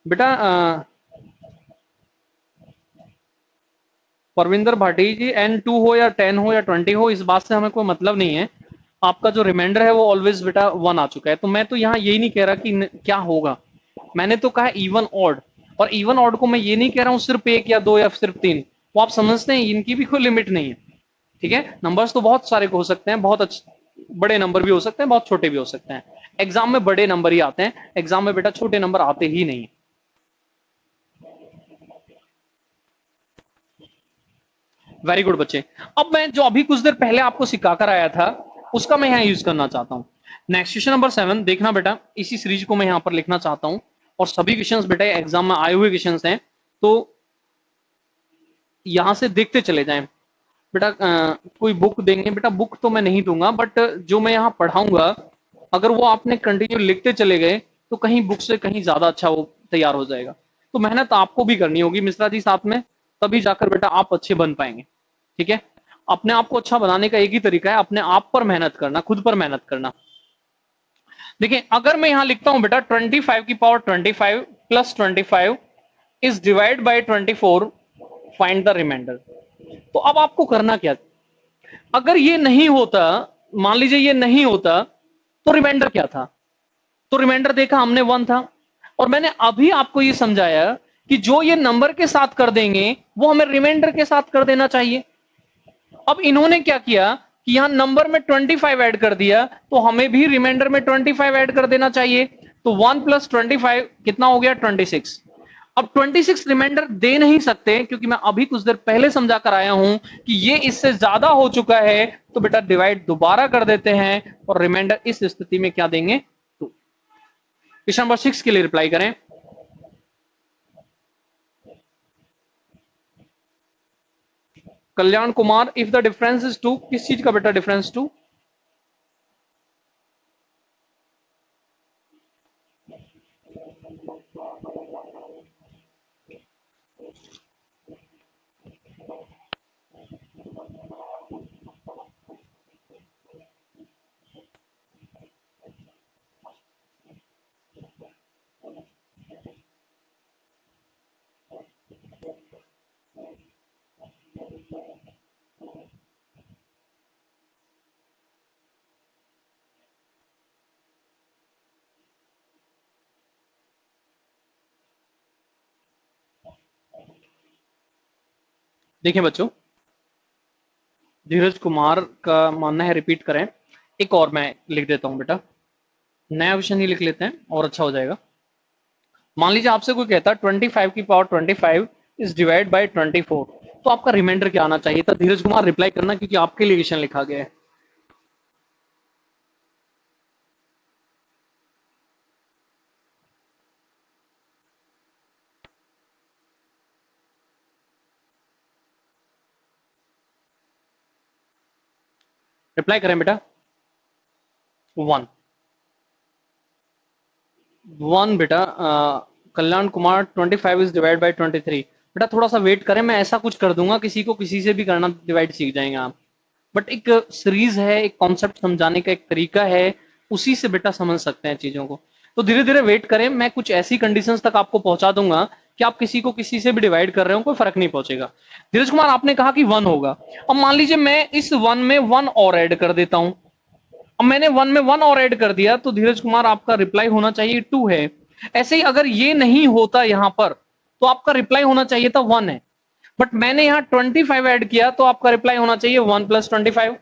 बेटा परविंदर भाटी जी, N2 हो या 10 हो या 20 हो, इस बात से हमें कोई मतलब नहीं है। आपका जो रिमाइंडर है वो ऑलवेज बेटा 1 आ चुका है, तो मैं तो यहाँ यही नहीं कह रहा कि क्या होगा, मैंने तो कहा इवन ऑड, और इवन ऑड को मैं ये नहीं कह रहा हूँ सिर्फ 1 या 2 या सिर्फ 3, वो आप समझते हैं इनकी भी कोई लिमिट नहीं है। ठीक है, नंबर्स तो बहुत सारे हो सकते हैं, बहुत अच्छे बड़े नंबर भी हो सकते हैं, बहुत छोटे भी हो सकते हैं। एग्जाम में बड़े नंबर ही आते हैं, एग्जाम में बेटा छोटे नंबर आते ही नहीं। वेरी गुड बच्चे। अब मैं जो अभी कुछ देर पहले आपको सिखाकर आया था उसका मैं यहाँ यूज करना चाहता हूँ। नेक्स्ट क्वेश्चन नंबर 7 देखना बेटा, इसी सीरीज को मैं यहाँ पर लिखना चाहता हूँ और सभी क्वेश्चंस बेटा एग्जाम में आए हुए क्वेश्चंस हैं, तो यहां से देखते चले जाएं बेटा। कोई बुक देंगे बेटा? बुक तो मैं नहीं दूंगा, बट जो मैं यहाँ पढ़ाऊंगा अगर वो आपने कंटिन्यू लिखते चले गए तो कहीं बुक से कहीं ज्यादा अच्छा वो तैयार हो जाएगा। तो मेहनत आपको भी करनी होगी मिश्रा जी साथ में, तभी जाकर बेटा आप अच्छे बन पाएंगे। ठीक है, अपने आप को अच्छा बनाने का एक ही तरीका है, अपने आप पर मेहनत करना, खुद पर मेहनत करना। देखिए अगर मैं यहां लिखता हूं बेटा 25 की power 25 plus 25 is divide by 24, find the remainder. तो अब आपको करना क्या, अगर ये नहीं होता, मान लीजिए ये नहीं होता, तो रिमाइंडर क्या था? तो रिमाइंडर देखा हमने 1 था, और मैंने अभी आपको ये समझाया कि जो ये नंबर के साथ कर देंगे वो हमें रिमाइंडर के साथ कर देना चाहिए। अब इन्होंने क्या किया कि यहां नंबर में 25 ऐड कर दिया, तो हमें भी रिमाइंडर में 25 ऐड कर देना चाहिए। तो 1 प्लस 25 कितना हो गया? 26। अब 26 रिमाइंडर दे नहीं सकते, क्योंकि मैं अभी कुछ देर पहले समझा कर आया हूं कि ये इससे ज्यादा हो चुका है। तो बेटा डिवाइड दोबारा कर देते हैं और रिमाइंडर इस स्थिति में क्या देंगे? 2। क्वेश्चन नंबर 6 के लिए रिप्लाई करें। Kalyan Kumar, if the difference is 2, किस चीज का बेटा डिफरेंस 2? देखिए बच्चों, धीरज कुमार का मानना है रिपीट करें। एक और मैं लिख देता हूं बेटा, नया क्वेश्चन ही लिख लेते हैं और अच्छा हो जाएगा। मान लीजिए आपसे कोई कहता है 25 की पावर 25 इज डिवाइड बाय 24, तो आपका रिमाइंडर क्या आना चाहिए था? धीरज कुमार रिप्लाई करना, क्योंकि आपके लिए क्वेश्चन लिखा गया है। रिप्लाई करें बेटा। 1 1 बेटा। कल्याण कुमार 25 इज डिवाइड बाय 23। बेटा थोड़ा सा वेट करें, मैं ऐसा कुछ कर दूंगा, किसी को किसी से भी करना डिवाइड सीख जाएंगे आप। बट एक सीरीज है, एक कॉन्सेप्ट समझाने का एक तरीका है, उसी से बेटा समझ सकते हैं चीजों को। तो धीरे धीरे वेट करें, मैं कुछ ऐसी कंडीशंस तक आपको पहुंचा दूंगा कि आप किसी को किसी से भी डिवाइड कर रहे हो कोई फर्क नहीं पहुंचेगा। धीरज कुमार आपने कहा कि 1 होगा, अब मान लीजिए मैं इस 1 में 1 और ऐड कर देता हूं। अब मैंने 1 में 1 और ऐड कर दिया, तो धीरज कुमार आपका रिप्लाई होना चाहिए 2 है। ऐसे ही अगर ये नहीं होता यहां पर, तो आपका रिप्लाई होना चाहिए था 1 है। बट मैंने यहाँ 25 ऐड किया, तो आपका रिप्लाई होना चाहिए 1 प्लस 25।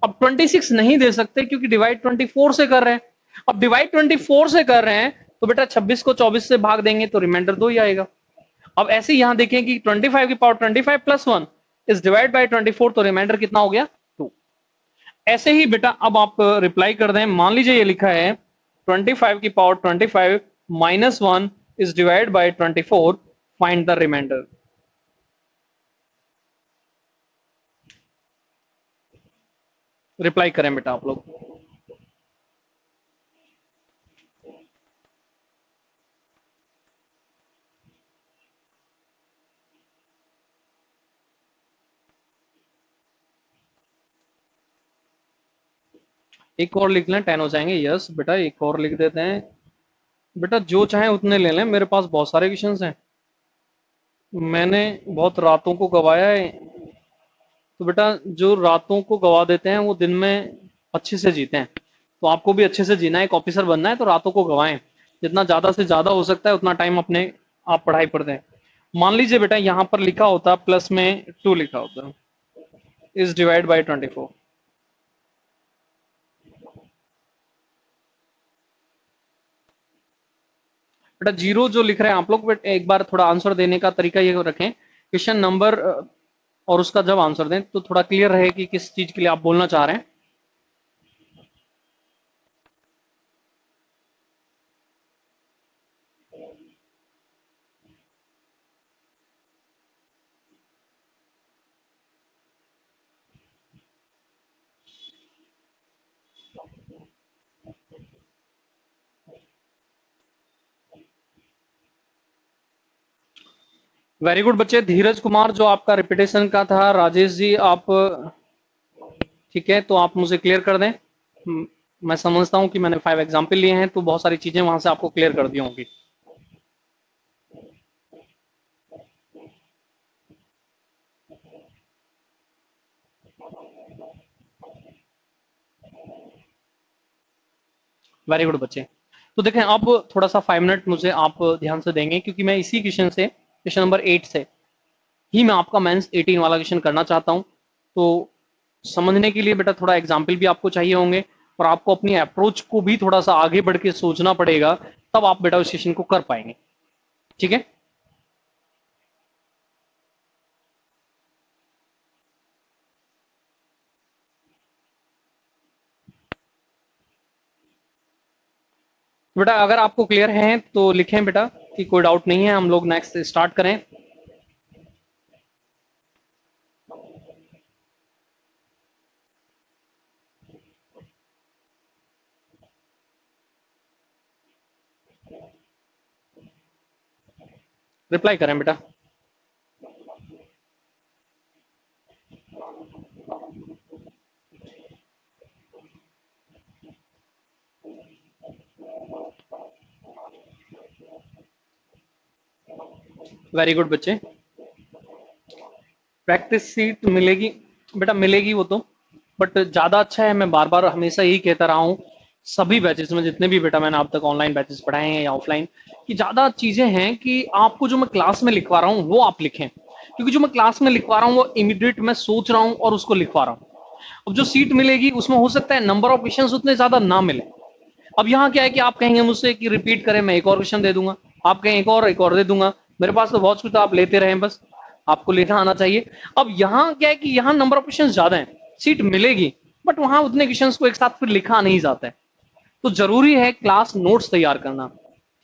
अब 26 नहीं दे सकते, क्योंकि डिवाइड 24 से कर रहे हैं। अब डिवाइड 24 से कर रहे हैं, तो बेटा 26 को 24 से भाग देंगे तो रिमाइंडर 2 ही आएगा। अब ऐसे यहां देखें कि 25 की power 25 plus 1 is divide by 24, तो रिमाइंडर कितना हो गया? 2। ऐसे ही बेटा अब आप रिप्लाई कर दें। मान लीजिए ये लिखा है 25 की power 25 minus 1 is divide by 24, find the remainder. Reply करें बेटा आप लोग। एक और लिख लें, 10 हो जाएंगे। यस बेटा, एक और लिख देते हैं। बेटा जो चाहे उतने ले लें, मेरे पास बहुत सारे क्वेश्चंस हैं, मैंने बहुत रातों को गवाया है। तो बेटा जो रातों को गवा देते हैं वो दिन में अच्छे से जीते हैं। तो आपको भी अच्छे से जीना है, एक ऑफिसर बनना है, तो रातों को गवाएं, जितना ज्यादा से ज्यादा हो सकता है उतना टाइम अपने आप पढ़ाई पर दें। मान लीजिए बेटा यहाँ पर लिखा होता प्लस में 2 लिखा होता इज डिवाइड बाई 24। बेटा जीरो जो लिख रहे हैं आप लोग, बट एक बार थोड़ा आंसर देने का तरीका ये रखें, क्वेश्चन नंबर और उसका जब आंसर दें तो थोड़ा क्लियर रहे कि किस चीज के लिए आप बोलना चाह रहे हैं। वेरी गुड बच्चे। धीरज कुमार जो आपका रिपीटेशन का था, राजेश जी आप ठीक है, तो आप मुझे क्लियर कर दें। मैं समझता हूं कि मैंने 5 एग्जाम्पल लिए हैं तो बहुत सारी चीजें वहां से आपको क्लियर कर दी होंगी। वेरी गुड बच्चे। तो देखें, अब थोड़ा सा 5 मिनट मुझे आप ध्यान से देंगे, क्योंकि मैं इसी क्वेश्चन से, क्वेश्चन नंबर 8 से ही मैं आपका मेंस 18 वाला क्वेश्चन करना चाहता हूं। तो समझने के लिए बेटा थोड़ा एग्जाम्पल भी आपको चाहिए होंगे, और आपको अपनी अप्रोच को भी थोड़ा सा आगे बढ़ के सोचना पड़ेगा, तब आप बेटा उस क्वेश्चन को कर पाएंगे। ठीक है, बेटा अगर आपको क्लियर है तो लिखें बेटा कि कोई डाउट नहीं है, हम लोग नेक्स्ट स्टार्ट करें। रिप्लाई करें बेटा। वेरी गुड बच्चे। प्रैक्टिस सीट मिलेगी बेटा, मिलेगी वो तो, बट ज्यादा अच्छा है, मैं बार बार हमेशा यही कहता रहा हूँ सभी बैचेस में, जितने भी बेटा मैंने अब तक ऑनलाइन बैचेस पढ़ाए हैं या ऑफलाइन, कि ज्यादा चीजें हैं कि आपको जो मैं क्लास में लिखवा रहा हूँ वो आप लिखें, क्योंकि जो मैं क्लास में लिखवा रहा हूँ वो इमीडिएट मैं सोच रहा हूँ और उसको लिखवा रहा हूँ। अब जो सीट मिलेगी उसमें हो सकता है नंबर ऑफ क्वेश्चन उतने ज्यादा ना मिले। अब यहाँ क्या है कि आप कहेंगे मुझसे कि रिपीट करें, मैं एक और क्वेश्चन दे दूंगा, आप कहें एक और दे दूंगा, मेरे पास तो बहुत कुछ, तो आप लेते रहें, बस आपको लेना आना चाहिए। अब यहाँ क्या है कि यहाँ नंबर ऑफ क्वेश्चन ज्यादा है, सीट मिलेगी, बट वहां उतने क्वेश्चन को एक साथ फिर लिखा नहीं जाता है, तो जरूरी है क्लास नोट्स तैयार करना।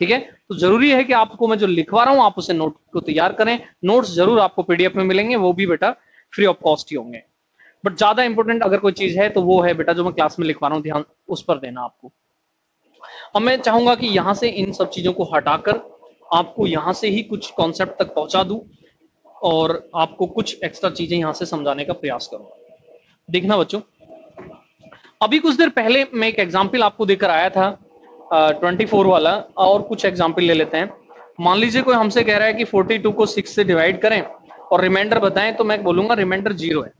ठीक है, तो जरूरी है कि आपको मैं जो लिखवा रहा हूं आप उसे नोट को तैयार करें। नोट्स जरूर आपको पीडीएफ में मिलेंगे, वो भी बेटा फ्री ऑफ कॉस्ट ही होंगे, बट ज्यादा इंपॉर्टेंट अगर कोई चीज है तो वो है बेटा जो मैं क्लास में लिखवा रहा हूँ, ध्यान उस पर देना आपको। अब मैं चाहूंगा कि यहां से इन सब चीजों को हटाकर आपको यहां से ही कुछ कॉन्सेप्ट तक पहुंचा दूं, और आपको कुछ एक्स्ट्रा चीजें यहां से समझाने का प्रयास करूंगा। देखना बच्चों, अभी कुछ देर पहले मैं एक एग्जाम्पल आपको देकर आया था 24 वाला, और कुछ एग्जाम्पल ले लेते हैं। मान लीजिए कोई हमसे कह रहा है कि 42 को 6 से डिवाइड करें और रिमाइंडर बताएं, तो मैं बोलूंगा रिमाइंडर 0 है।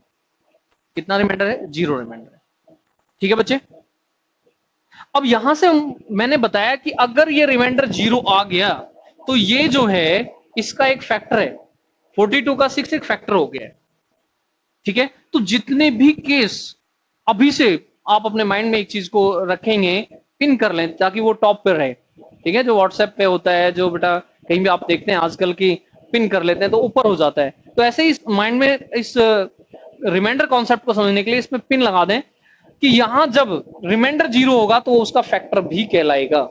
कितना रिमाइंडर है? 0 रिमाइंडर है। ठीक है बच्चे, अब यहां से मैंने बताया कि अगर ये रिमाइंडर 0 आ गया तो ये जो है इसका एक फैक्टर है, 42 का 6 एक फैक्टर हो गया है। ठीक है, तो जितने भी केस अभी से आप अपने माइंड में एक चीज को रखेंगे, पिन कर लें ताकि वो टॉप पे रहे। ठीक है, जो व्हाट्सएप पे होता है, जो बेटा कहीं भी आप देखते हैं आजकल की पिन कर लेते हैं तो ऊपर हो जाता है, तो ऐसे ही माइंड में इस रिमाइंडर कॉन्सेप्ट को समझने के लिए इसमें पिन लगा दें कि यहां जब रिमाइंडर 0 होगा तो उसका फैक्टर भी कहलाएगा।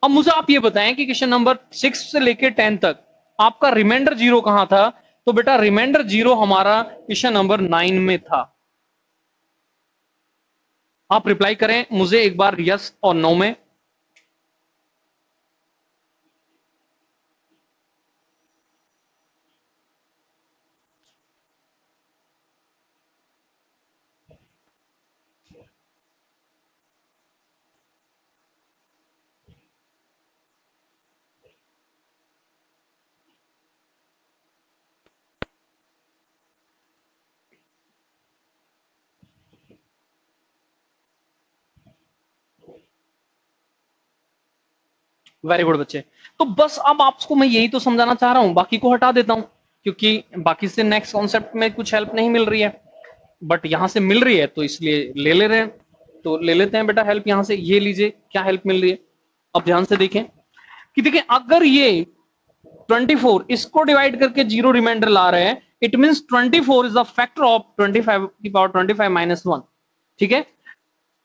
अब मुझे आप ये बताएं कि क्वेश्चन नंबर 6 से लेके 10 तक आपका रिमाइंडर 0 कहां था? तो बेटा रिमाइंडर 0 हमारा क्वेश्चन नंबर 9 में था। आप रिप्लाई करें मुझे एक बार यस और नो में। वेरी गुड बच्चे। तो बस अब आपको मैं यही तो समझाना चाह रहा हूं, बाकी को हटा देता हूं, क्योंकि बाकी से नेक्स्ट कॉन्सेप्ट में कुछ हेल्प नहीं मिल रही है, बट यहां से मिल रही है तो इसलिए ले रहे हैं। तो ले लेते हैं बेटा हेल्प यहां से, ये लीजिए क्या हेल्प मिल रही है। अब ध्यान से देखें कि देखें अगर ये 24 इसको डिवाइड करके 0 रिमाइंडर ला रहे हैं, it means 24 is the factor of 25 की पावर 25 माइनस 1। ठीक है,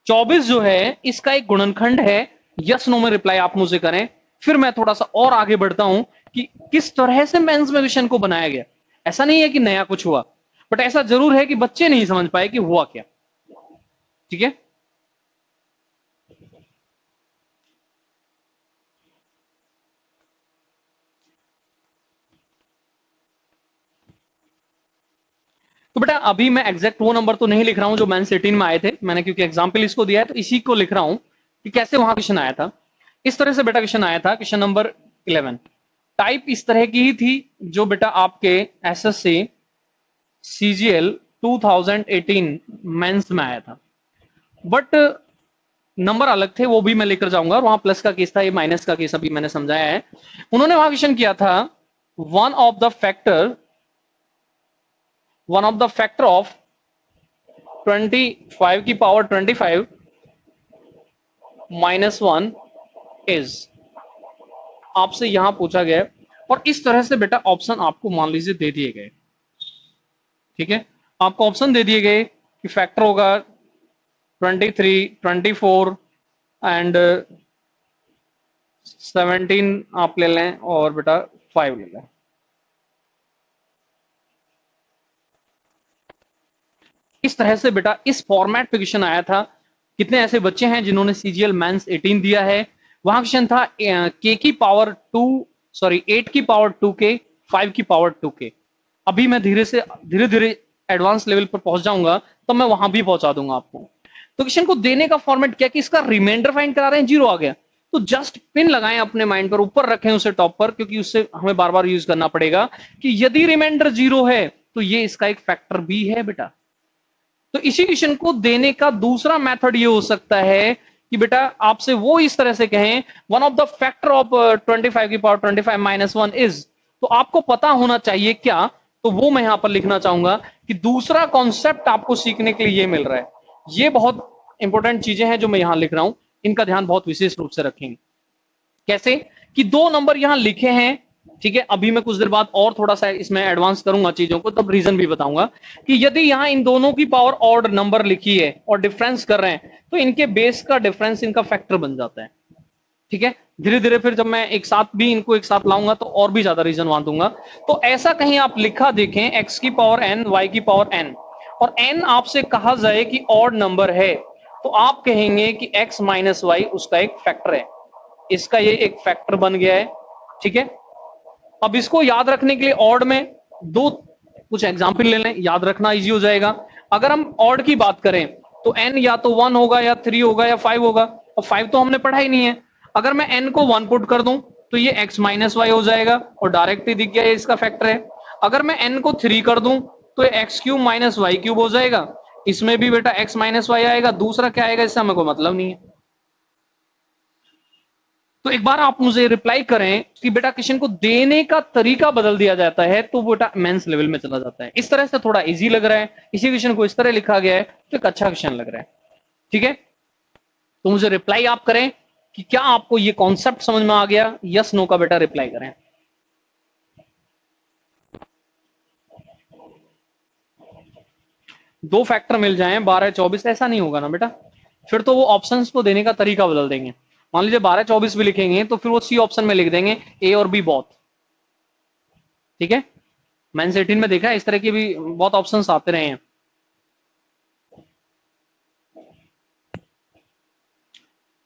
24 जो है इसका एक गुणनखंड है। यस नो में रिप्लाई आप मुझे करें, फिर मैं थोड़ा सा और आगे बढ़ता हूं कि किस तरह से मेंस में क्वेश्चन को बनाया गया। ऐसा नहीं है कि नया कुछ हुआ, बट ऐसा जरूर है कि बच्चे नहीं समझ पाए कि हुआ क्या। ठीक है, तो बेटा अभी मैं एग्जैक्ट वो नंबर तो नहीं लिख रहा हूं जो मेंस 18 में आए थे, मैंने क्योंकि एग्जाम्पल इसको दिया है तो इसी को लिख रहा हूं कि कैसे वहां क्वेश्चन आया था। इस तरह से बेटा क्वेश्चन आया था, क्वेश्चन नंबर 11। टाइप इस तरह की ही थी जो बेटा आपके एसएससी सीजीएल 2018 मेंस में आया था, बट नंबर अलग थे, वो भी मैं लेकर जाऊंगा। और वहां प्लस का केस था, ये माइनस का केस अभी मैंने समझाया है। उन्होंने वहां क्वेश्चन किया था one of the factor of 25 की पावर 25 -1 इज, आपसे यहां पूछा गया। और इस तरह से बेटा ऑप्शन आपको मान लीजिए दे दिए गए, ठीक है, आपको ऑप्शन दे दिए गए कि फैक्टर होगा 23, 24 एंड 17 आप ले लें और बेटा 5 ले लें। इस तरह से बेटा इस फॉर्मेट पे क्वेश्चन आया था। कितने ऐसे बच्चे हैं जिन्होंने सीजीएल मेंस 18 दिया है? वहां क्वेश्चन था के की पावर 8 की पावर 2k 5 की पावर 2k। अभी मैं धीरे धीरे एडवांस लेवल पर पहुंच जाऊंगा तो मैं वहां भी पहुंचा दूंगा आपको। तो क्वेश्चन को देने का फॉर्मेट क्या कि इसका रिमाइंडर फाइंड करा रहे हैं, 0 आ गया तो जस्ट पिन लगाएं अपने माइंड पर, ऊपर रखें उसे टॉप पर, क्योंकि उससे हमें बार बार यूज करना पड़ेगा कि यदि रिमाइंडर 0 है तो ये इसका एक फैक्टर भी है बेटा। तो इसी क्वेश्चन को देने का दूसरा मेथड ये हो सकता है कि बेटा आपसे वो इस तरह से कहें one of the factor of 25 की पावर 25 -1 इज, तो आपको पता होना चाहिए क्या, तो वो मैं यहां पर लिखना चाहूंगा कि दूसरा कॉन्सेप्ट आपको सीखने के लिए ये मिल रहा है। ये बहुत इंपॉर्टेंट चीजें हैं जो मैं यहां लिख रहा हूं, इनका ध्यान बहुत विशेष रूप से रखेंगे। कैसे कि 2 नंबर यहां लिखे हैं, ठीक है, अभी मैं कुछ देर बाद और थोड़ा सा इसमें एडवांस करूंगा चीजों को, तब रीजन भी बताऊंगा कि यदि यहां इन दोनों की पावर ऑड नंबर लिखी है और डिफरेंस कर रहे हैं तो इनके बेस का डिफरेंस इनका फैक्टर बन जाता है, ठीक है। धीरे धीरे फिर जब मैं एक साथ भी इनको एक साथ लाऊंगा तो और भी ज्यादा रीजन वहां दूंगा। तो ऐसा कहीं आप लिखा देखें x की पावर n y की पावर n और n आपसे कहा जाए कि ऑड नंबर है, तो आप कहेंगे कि x माइनस वाई उसका एक फैक्टर है, इसका ये एक फैक्टर बन गया है, ठीक है। अब इसको याद रखने के लिए ऑड में दो कुछ एग्जाम्पल ले लें, याद रखना इजी हो जाएगा। अगर हम ऑड की बात करें तो n या तो 1 होगा या 3 होगा या 5 होगा, और 5 तो हमने पढ़ा ही नहीं है। अगर मैं n को 1 पुट कर दूं तो ये x माइनस वाई हो जाएगा और डायरेक्ट ही दिख गया ये इसका फैक्टर है। अगर मैं n को 3 कर दूं तो ये x cube minus y cube हो जाएगा, इसमें भी बेटा x माइनस वाई आएगा, दूसरा क्या आएगा इससे हमें कोई मतलब नहीं है। तो एक बार आप मुझे रिप्लाई करें कि बेटा क्वेश्चन को देने का तरीका बदल दिया जाता है तो बेटा मेंस लेवल में चला जाता है। इस तरह से थोड़ा इजी लग रहा है, इसी क्वेश्चन को इस तरह लिखा गया है तो एक अच्छा क्वेश्चन लग रहा है, ठीक है। तो मुझे रिप्लाई आप करें कि क्या आपको ये कॉन्सेप्ट समझ में आ गया, यस नो का बेटा रिप्लाई करें। दो फैक्टर मिल जाएं 12 24, ऐसा नहीं होगा ना बेटा, फिर तो वो ऑप्शंस को देने का तरीका बदल देंगे। मान लीजिए 12 24 भी लिखेंगे तो फिर वो सी ऑप्शन में लिख देंगे ए और बी बोथ, ठीक है। मेंस 18 में देखा है इस तरह के भी बहुत ऑप्शंस आते रहे हैं।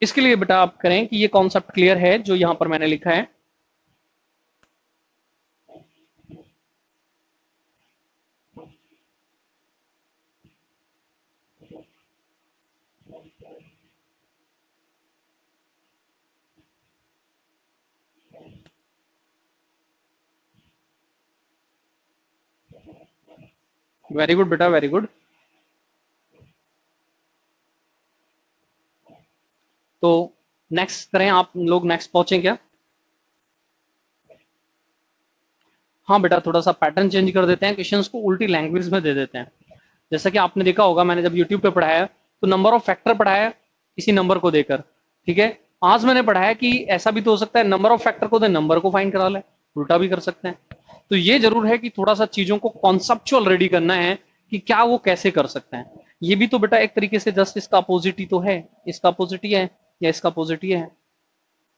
इसके लिए बेटा आप करें कि ये कॉन्सेप्ट क्लियर है जो यहां पर मैंने लिखा है। वेरी गुड बेटा, वेरी गुड। तो नेक्स्ट करें, आप लोग नेक्स्ट पहुंचे क्या? हाँ बेटा, थोड़ा सा पैटर्न चेंज कर देते हैं, क्वेश्चंस को उल्टी लैंग्वेज में दे देते हैं। जैसा कि आपने देखा होगा मैंने जब यूट्यूब पे पढ़ाया तो नंबर ऑफ फैक्टर पढ़ाया किसी नंबर को देकर, ठीक है। आज मैंने पढ़ाया कि ऐसा भी तो हो सकता है नंबर ऑफ फैक्टर को दे नंबर को फाइंड करा ले, उल्टा भी कर सकते हैं। तो ये जरूर है कि थोड़ा सा चीजों को कॉन्सेप्चुअल रेडी करना है कि क्या वो कैसे कर सकते हैं। ये भी तो बेटा एक तरीके से जस्ट इसका अपोजिट ही तो है, इसका अपोजिट ही है या इसका अपोजिट ही है,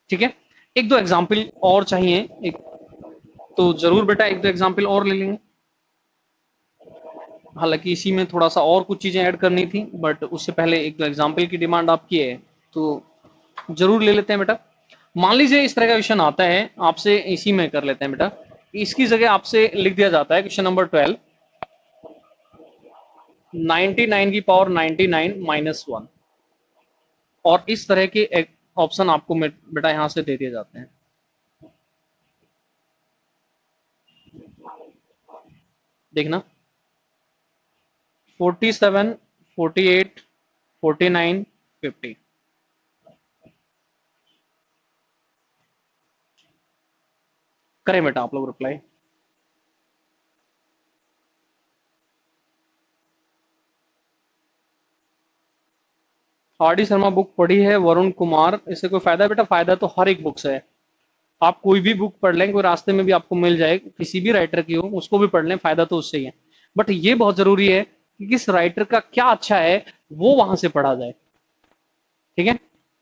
ठीक है। एक दो एग्जाम्पल और चाहिए, एक तो जरूर बेटा एक दो एग्जाम्पल और ले लेंगे। हालांकि इसी में थोड़ा सा और कुछ चीजें ऐड करनी थी, बट उससे पहले एक दो एग्जाम्पल की डिमांड आपकी है तो जरूर ले लेते हैं बेटा। मान लीजिए इस तरह का क्वेश्चन आता है आपसे, इसी में कर लेते हैं बेटा। इसकी जगह आपसे लिख दिया जाता है क्वेश्चन नंबर 12 99 की पावर 99 माइनस 1, और इस तरह के ऑप्शन आपको बेटा यहां से दे दिए जाते हैं। देखना 47, 48, 49, 50। करें बेटा आप लोग reply. R D Sharma book पढ़ी है, वरुण कुमार, इससे कोई फायदा? बेटा फायदा तो हर एक बुक से है। आप कोई भी बुक पढ़ लें, कोई रास्ते में भी आपको मिल जाए, किसी भी राइटर की हो, उसको भी पढ़ लें, फायदा तो उससे ही है। बट ये बहुत जरूरी है कि किस राइटर का क्या अच्छा है वो वहां से पढ़ा जाए। ठीक है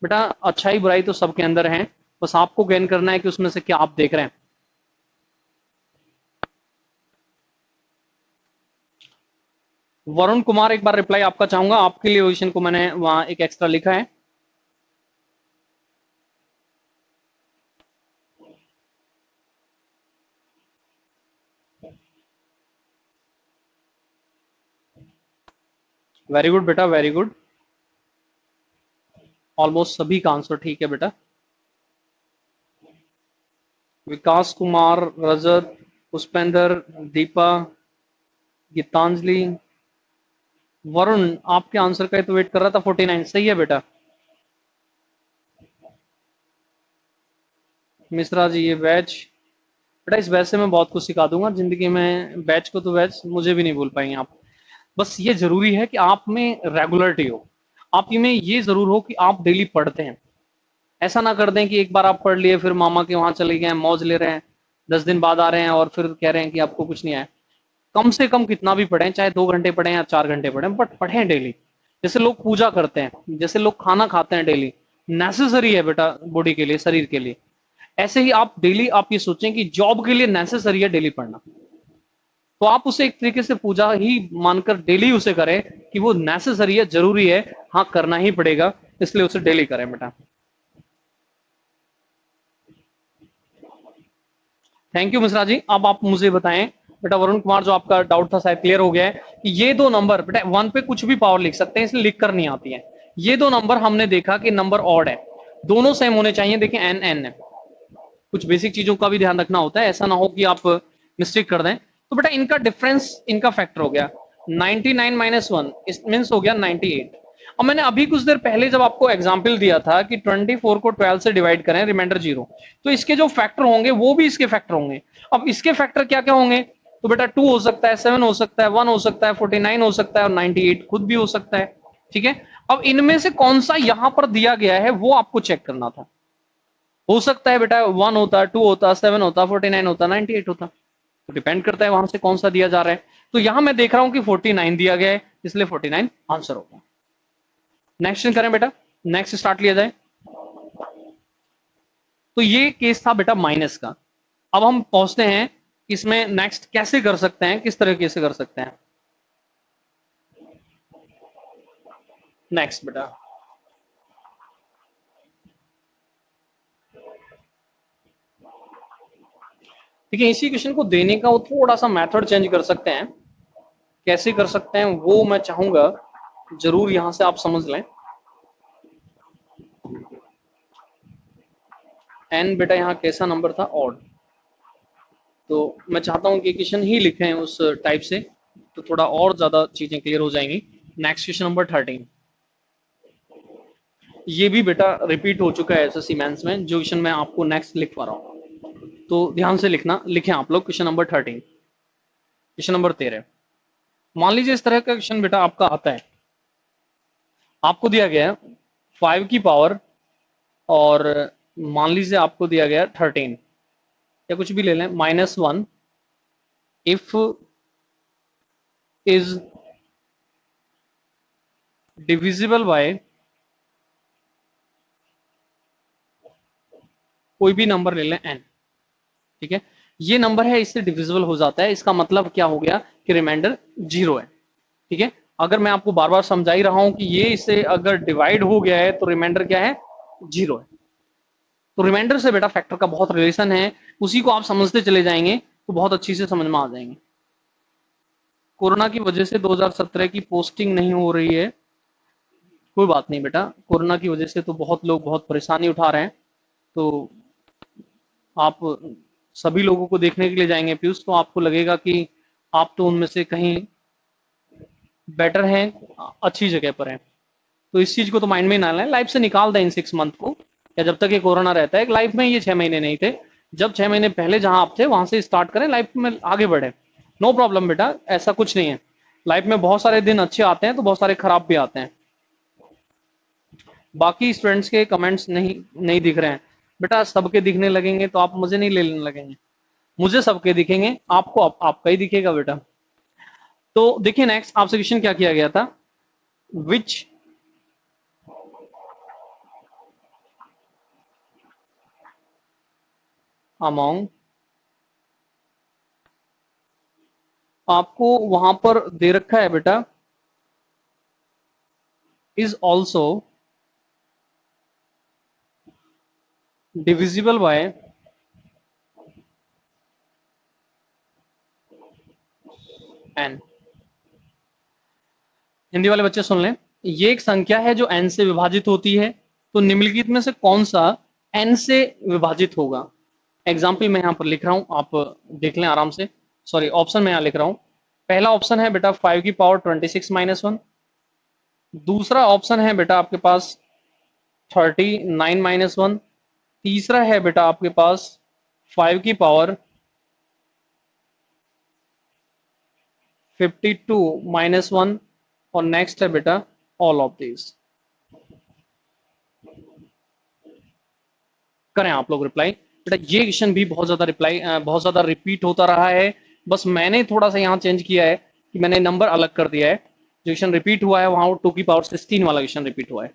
बेटा, अच्छाई बुराई तो सबके अंदर है, बस आपको गेन करना है कि उसमें से क्या आप देख रहे हैं। वरुण कुमार, एक बार रिप्लाई आपका चाहूंगा, आपके लिए क्वेश्चन को मैंने वहां एक एक्स्ट्रा लिखा है। वेरी गुड बेटा, वेरी गुड, ऑलमोस्ट सभी का आंसर ठीक है बेटा। विकास कुमार, रजत, पुष्पेंद्र, दीपा, गीतांजलि, वरुण, आपके आंसर का तो वेट कर रहा था। 49 सही है बेटा। मिश्रा जी, ये बैच बेटा, इस बैच से मैं बहुत कुछ सिखा दूंगा जिंदगी में। बैच को तो बैच मुझे भी नहीं भूल पाएंगे आप। बस ये जरूरी है कि आप में रेगुलरिटी हो, आप में ये जरूर हो कि आप डेली पढ़ते हैं। ऐसा ना कर दें कि एक बार आप पढ़ लिए फिर मामा के वहां चले गए, मौज ले रहे हैं, 10 दिन बाद आ रहे हैं और फिर कह रहे हैं कि आपको कुछ नहीं आया। कम से कम कितना भी पढ़ें, चाहे 2 घंटे पढ़ें या 4 घंटे पढ़ें, बट पढ़ें डेली। जैसे लोग पूजा करते हैं, जैसे लोग खाना खाते हैं डेली, नेसेसरी है बेटा बॉडी के लिए, शरीर के लिए। ऐसे ही आप डेली आप ये सोचें कि जॉब के लिए नेसेसरी है डेली पढ़ना, तो आप उसे एक तरीके से पूजा ही मानकर डेली उसे करें कि वो नेसेसरी है, जरूरी है, हाँ करना ही पड़ेगा, इसलिए उसे डेली करें बेटा। थैंक यू मिश्रा जी। अब आप मुझे बताएं बेटा, वरुण कुमार, जो आपका डाउट था शायद क्लियर हो गया है कि ये दो नंबर बेटा 1 पे कुछ भी पावर लिख सकते हैं, इसलिए लिख कर नहीं आती है। ये दो नंबर हमने देखा कि नंबर ऑड है, दोनों सेम होने चाहिए। देखिए एन एन है, कुछ बेसिक चीजों का भी ध्यान रखना होता है, ऐसा ना हो कि आप मिस्टेक कर दें। तो बेटा इनका डिफरेंस, इनका फैक्टर हो गया 99 माइनस 1, इस मीन्स हो गया 98। अब मैंने अभी कुछ देर पहले जब आपको एग्जाम्पल दिया था कि 24 को 12 से डिवाइड करें, रिमाइंडर 0, तो इसके जो फैक्टर होंगे वो भी इसके फैक्टर होंगे। अब इसके फैक्टर क्या क्या होंगे? तो बेटा 2 हो सकता है, 7 हो सकता है, 1 हो सकता है, 49 हो सकता है और 98 खुद भी हो सकता है। ठीक है, अब इनमें से कौन सा यहां पर दिया गया है वो आपको चेक करना था। हो सकता है बेटा 1 होता, 2 होता, 7 होता, 49 होता, 98 होता, तो डिपेंड करता है वहां से कौन सा दिया जा रहा है। तो यहां मैं देख रहा हूं कि 49 दिया गया है, इसलिए 49 आंसर होगा। नेक्स्ट करें बेटा, नेक्स्ट स्टार्ट लिया जाए। तो ये केस था बेटा माइनस का। अब हम पहुंचते हैं इसमें नेक्स्ट कैसे कर सकते हैं, किस तरीके से कर सकते हैं। नेक्स्ट बेटा देखिए, इसी क्वेश्चन को देने का वो थोड़ा सा मेथड चेंज कर सकते हैं। कैसे कर सकते हैं वो मैं चाहूंगा जरूर यहां से आप समझ लें। एन बेटा यहाँ कैसा नंबर था? ऑड। तो मैं चाहता हूं कि क्वेश्चन ही लिखें उस टाइप से, तो थोड़ा और ज्यादा चीजें क्लियर हो जाएंगी। नेक्स्ट क्वेश्चन नंबर 13, ये भी बेटा रिपीट हो चुका है एसएससी मेंस में, जो क्वेश्चन मैं आपको नेक्स्ट लिख पा रहा हूँ, तो ध्यान से लिखना। लिखें आप लोग क्वेश्चन नंबर 13। क्वेश्चन नंबर 13, मान लीजिए इस तरह का क्वेश्चन बेटा आपका आता है, आपको दिया गया है 5 की पावर, और मान लीजिए आपको दिया गया 13 या कुछ भी ले लें, -1 इफ इज डिविजिबल बाय कोई भी नंबर ले लें n। ठीक है, ये नंबर है, इससे डिविजिबल हो जाता है, इसका मतलब क्या हो गया कि रिमाइंडर 0 है। ठीक है, अगर मैं आपको बार बार समझा ही रहा हूं कि ये इससे अगर डिवाइड हो गया है तो रिमाइंडर क्या है? 0 है। तो रिमाइंडर से बेटा फैक्टर का बहुत रिलेशन है, उसी को आप समझते चले जाएंगे तो बहुत अच्छी से समझ में आ जाएंगे। कोरोना की वजह से 2017 की पोस्टिंग नहीं हो रही है। कोई बात नहीं बेटा, कोरोना की वजह से तो बहुत लोग बहुत परेशानी उठा रहे हैं, तो आप सभी लोगों को देखने के लिए जाएंगे पीयूष, तो आपको लगेगा कि आप तो उनमें से कहीं बेटर हैं, अच्छी जगह पर हैं। तो इस चीज को तो माइंड में ना लाएं, लाइफ से निकाल दें इन 6 मंथ को, या जब तक ये कोरोना रहता है। लाइफ में ये 6 महीने नहीं थे, जब 6 महीने पहले जहां आप थे वहां से स्टार्ट करें, लाइफ में आगे बढ़े। नो प्रॉब्लम बेटा, ऐसा कुछ नहीं है। लाइफ में बहुत सारे दिन अच्छे आते हैं तो बहुत सारे खराब भी आते हैं। बाकी स्टूडेंट्स के कमेंट्स नहीं नहीं दिख रहे हैं बेटा, सबके दिखने लगेंगे तो आप मुझे नहीं ले लेने लगेंगे। मुझे सबके दिखेंगे, आपको आपका ही दिखेगा बेटा। तो देखिए नेक्स्ट आपसे क्वेश्चन क्या किया गया था, विच अमोंग, आपको वहां पर दे रखा है बेटा, is also divisible by n. Hindi वाले बच्चे सुन लें, ये एक संख्या है जो n से विभाजित होती है, तो निम्नलिखित में से कौन सा n से विभाजित होगा। एग्जाम्पल मैं यहां पर लिख रहा हूं, आप देख लें आराम से। सॉरी, ऑप्शन मैं यहां लिख रहा हूं। पहला ऑप्शन है बेटा 5 की पावर 26 - 1। दूसरा ऑप्शन है बेटा आपके पास 39 - 1। तीसरा है बेटा आपके पास 5 की पावर 52 - 1। और नेक्स्ट है बेटा ऑल ऑफ दिस। करें आप लोग रिप्लाई। बेटा ये क्वेश्चन भी बहुत ज्यादा रिपीट होता रहा है, बस मैंने थोड़ा सा यहाँ चेंज किया है कि मैंने नंबर अलग कर दिया है। जो क्वेश्चन रिपीट हुआ है वहां 2 की पावर 16 वाला क्वेश्चन रिपीट हुआ है।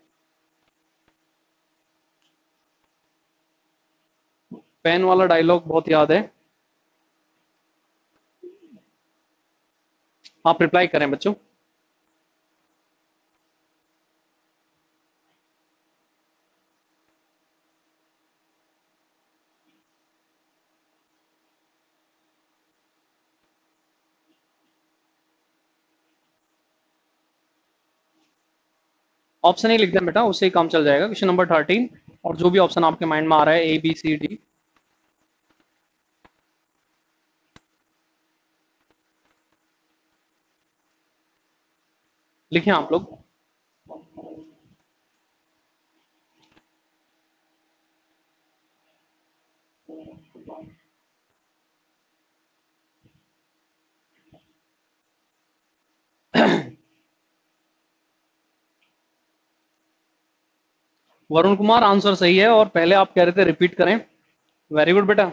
पेन वाला डायलॉग बहुत याद है। आप रिप्लाई करें बच्चों। ऑप्शन ही लिख दें बेटा, उससे ही काम चल जाएगा। क्वेश्चन नंबर 13, और जो भी ऑप्शन आपके माइंड में आ रहा है, ए बी सी डी, लिखें आप लोग। वरुण कुमार आंसर सही है, और पहले आप कह रहे थे रिपीट करें। वेरी गुड बेटा।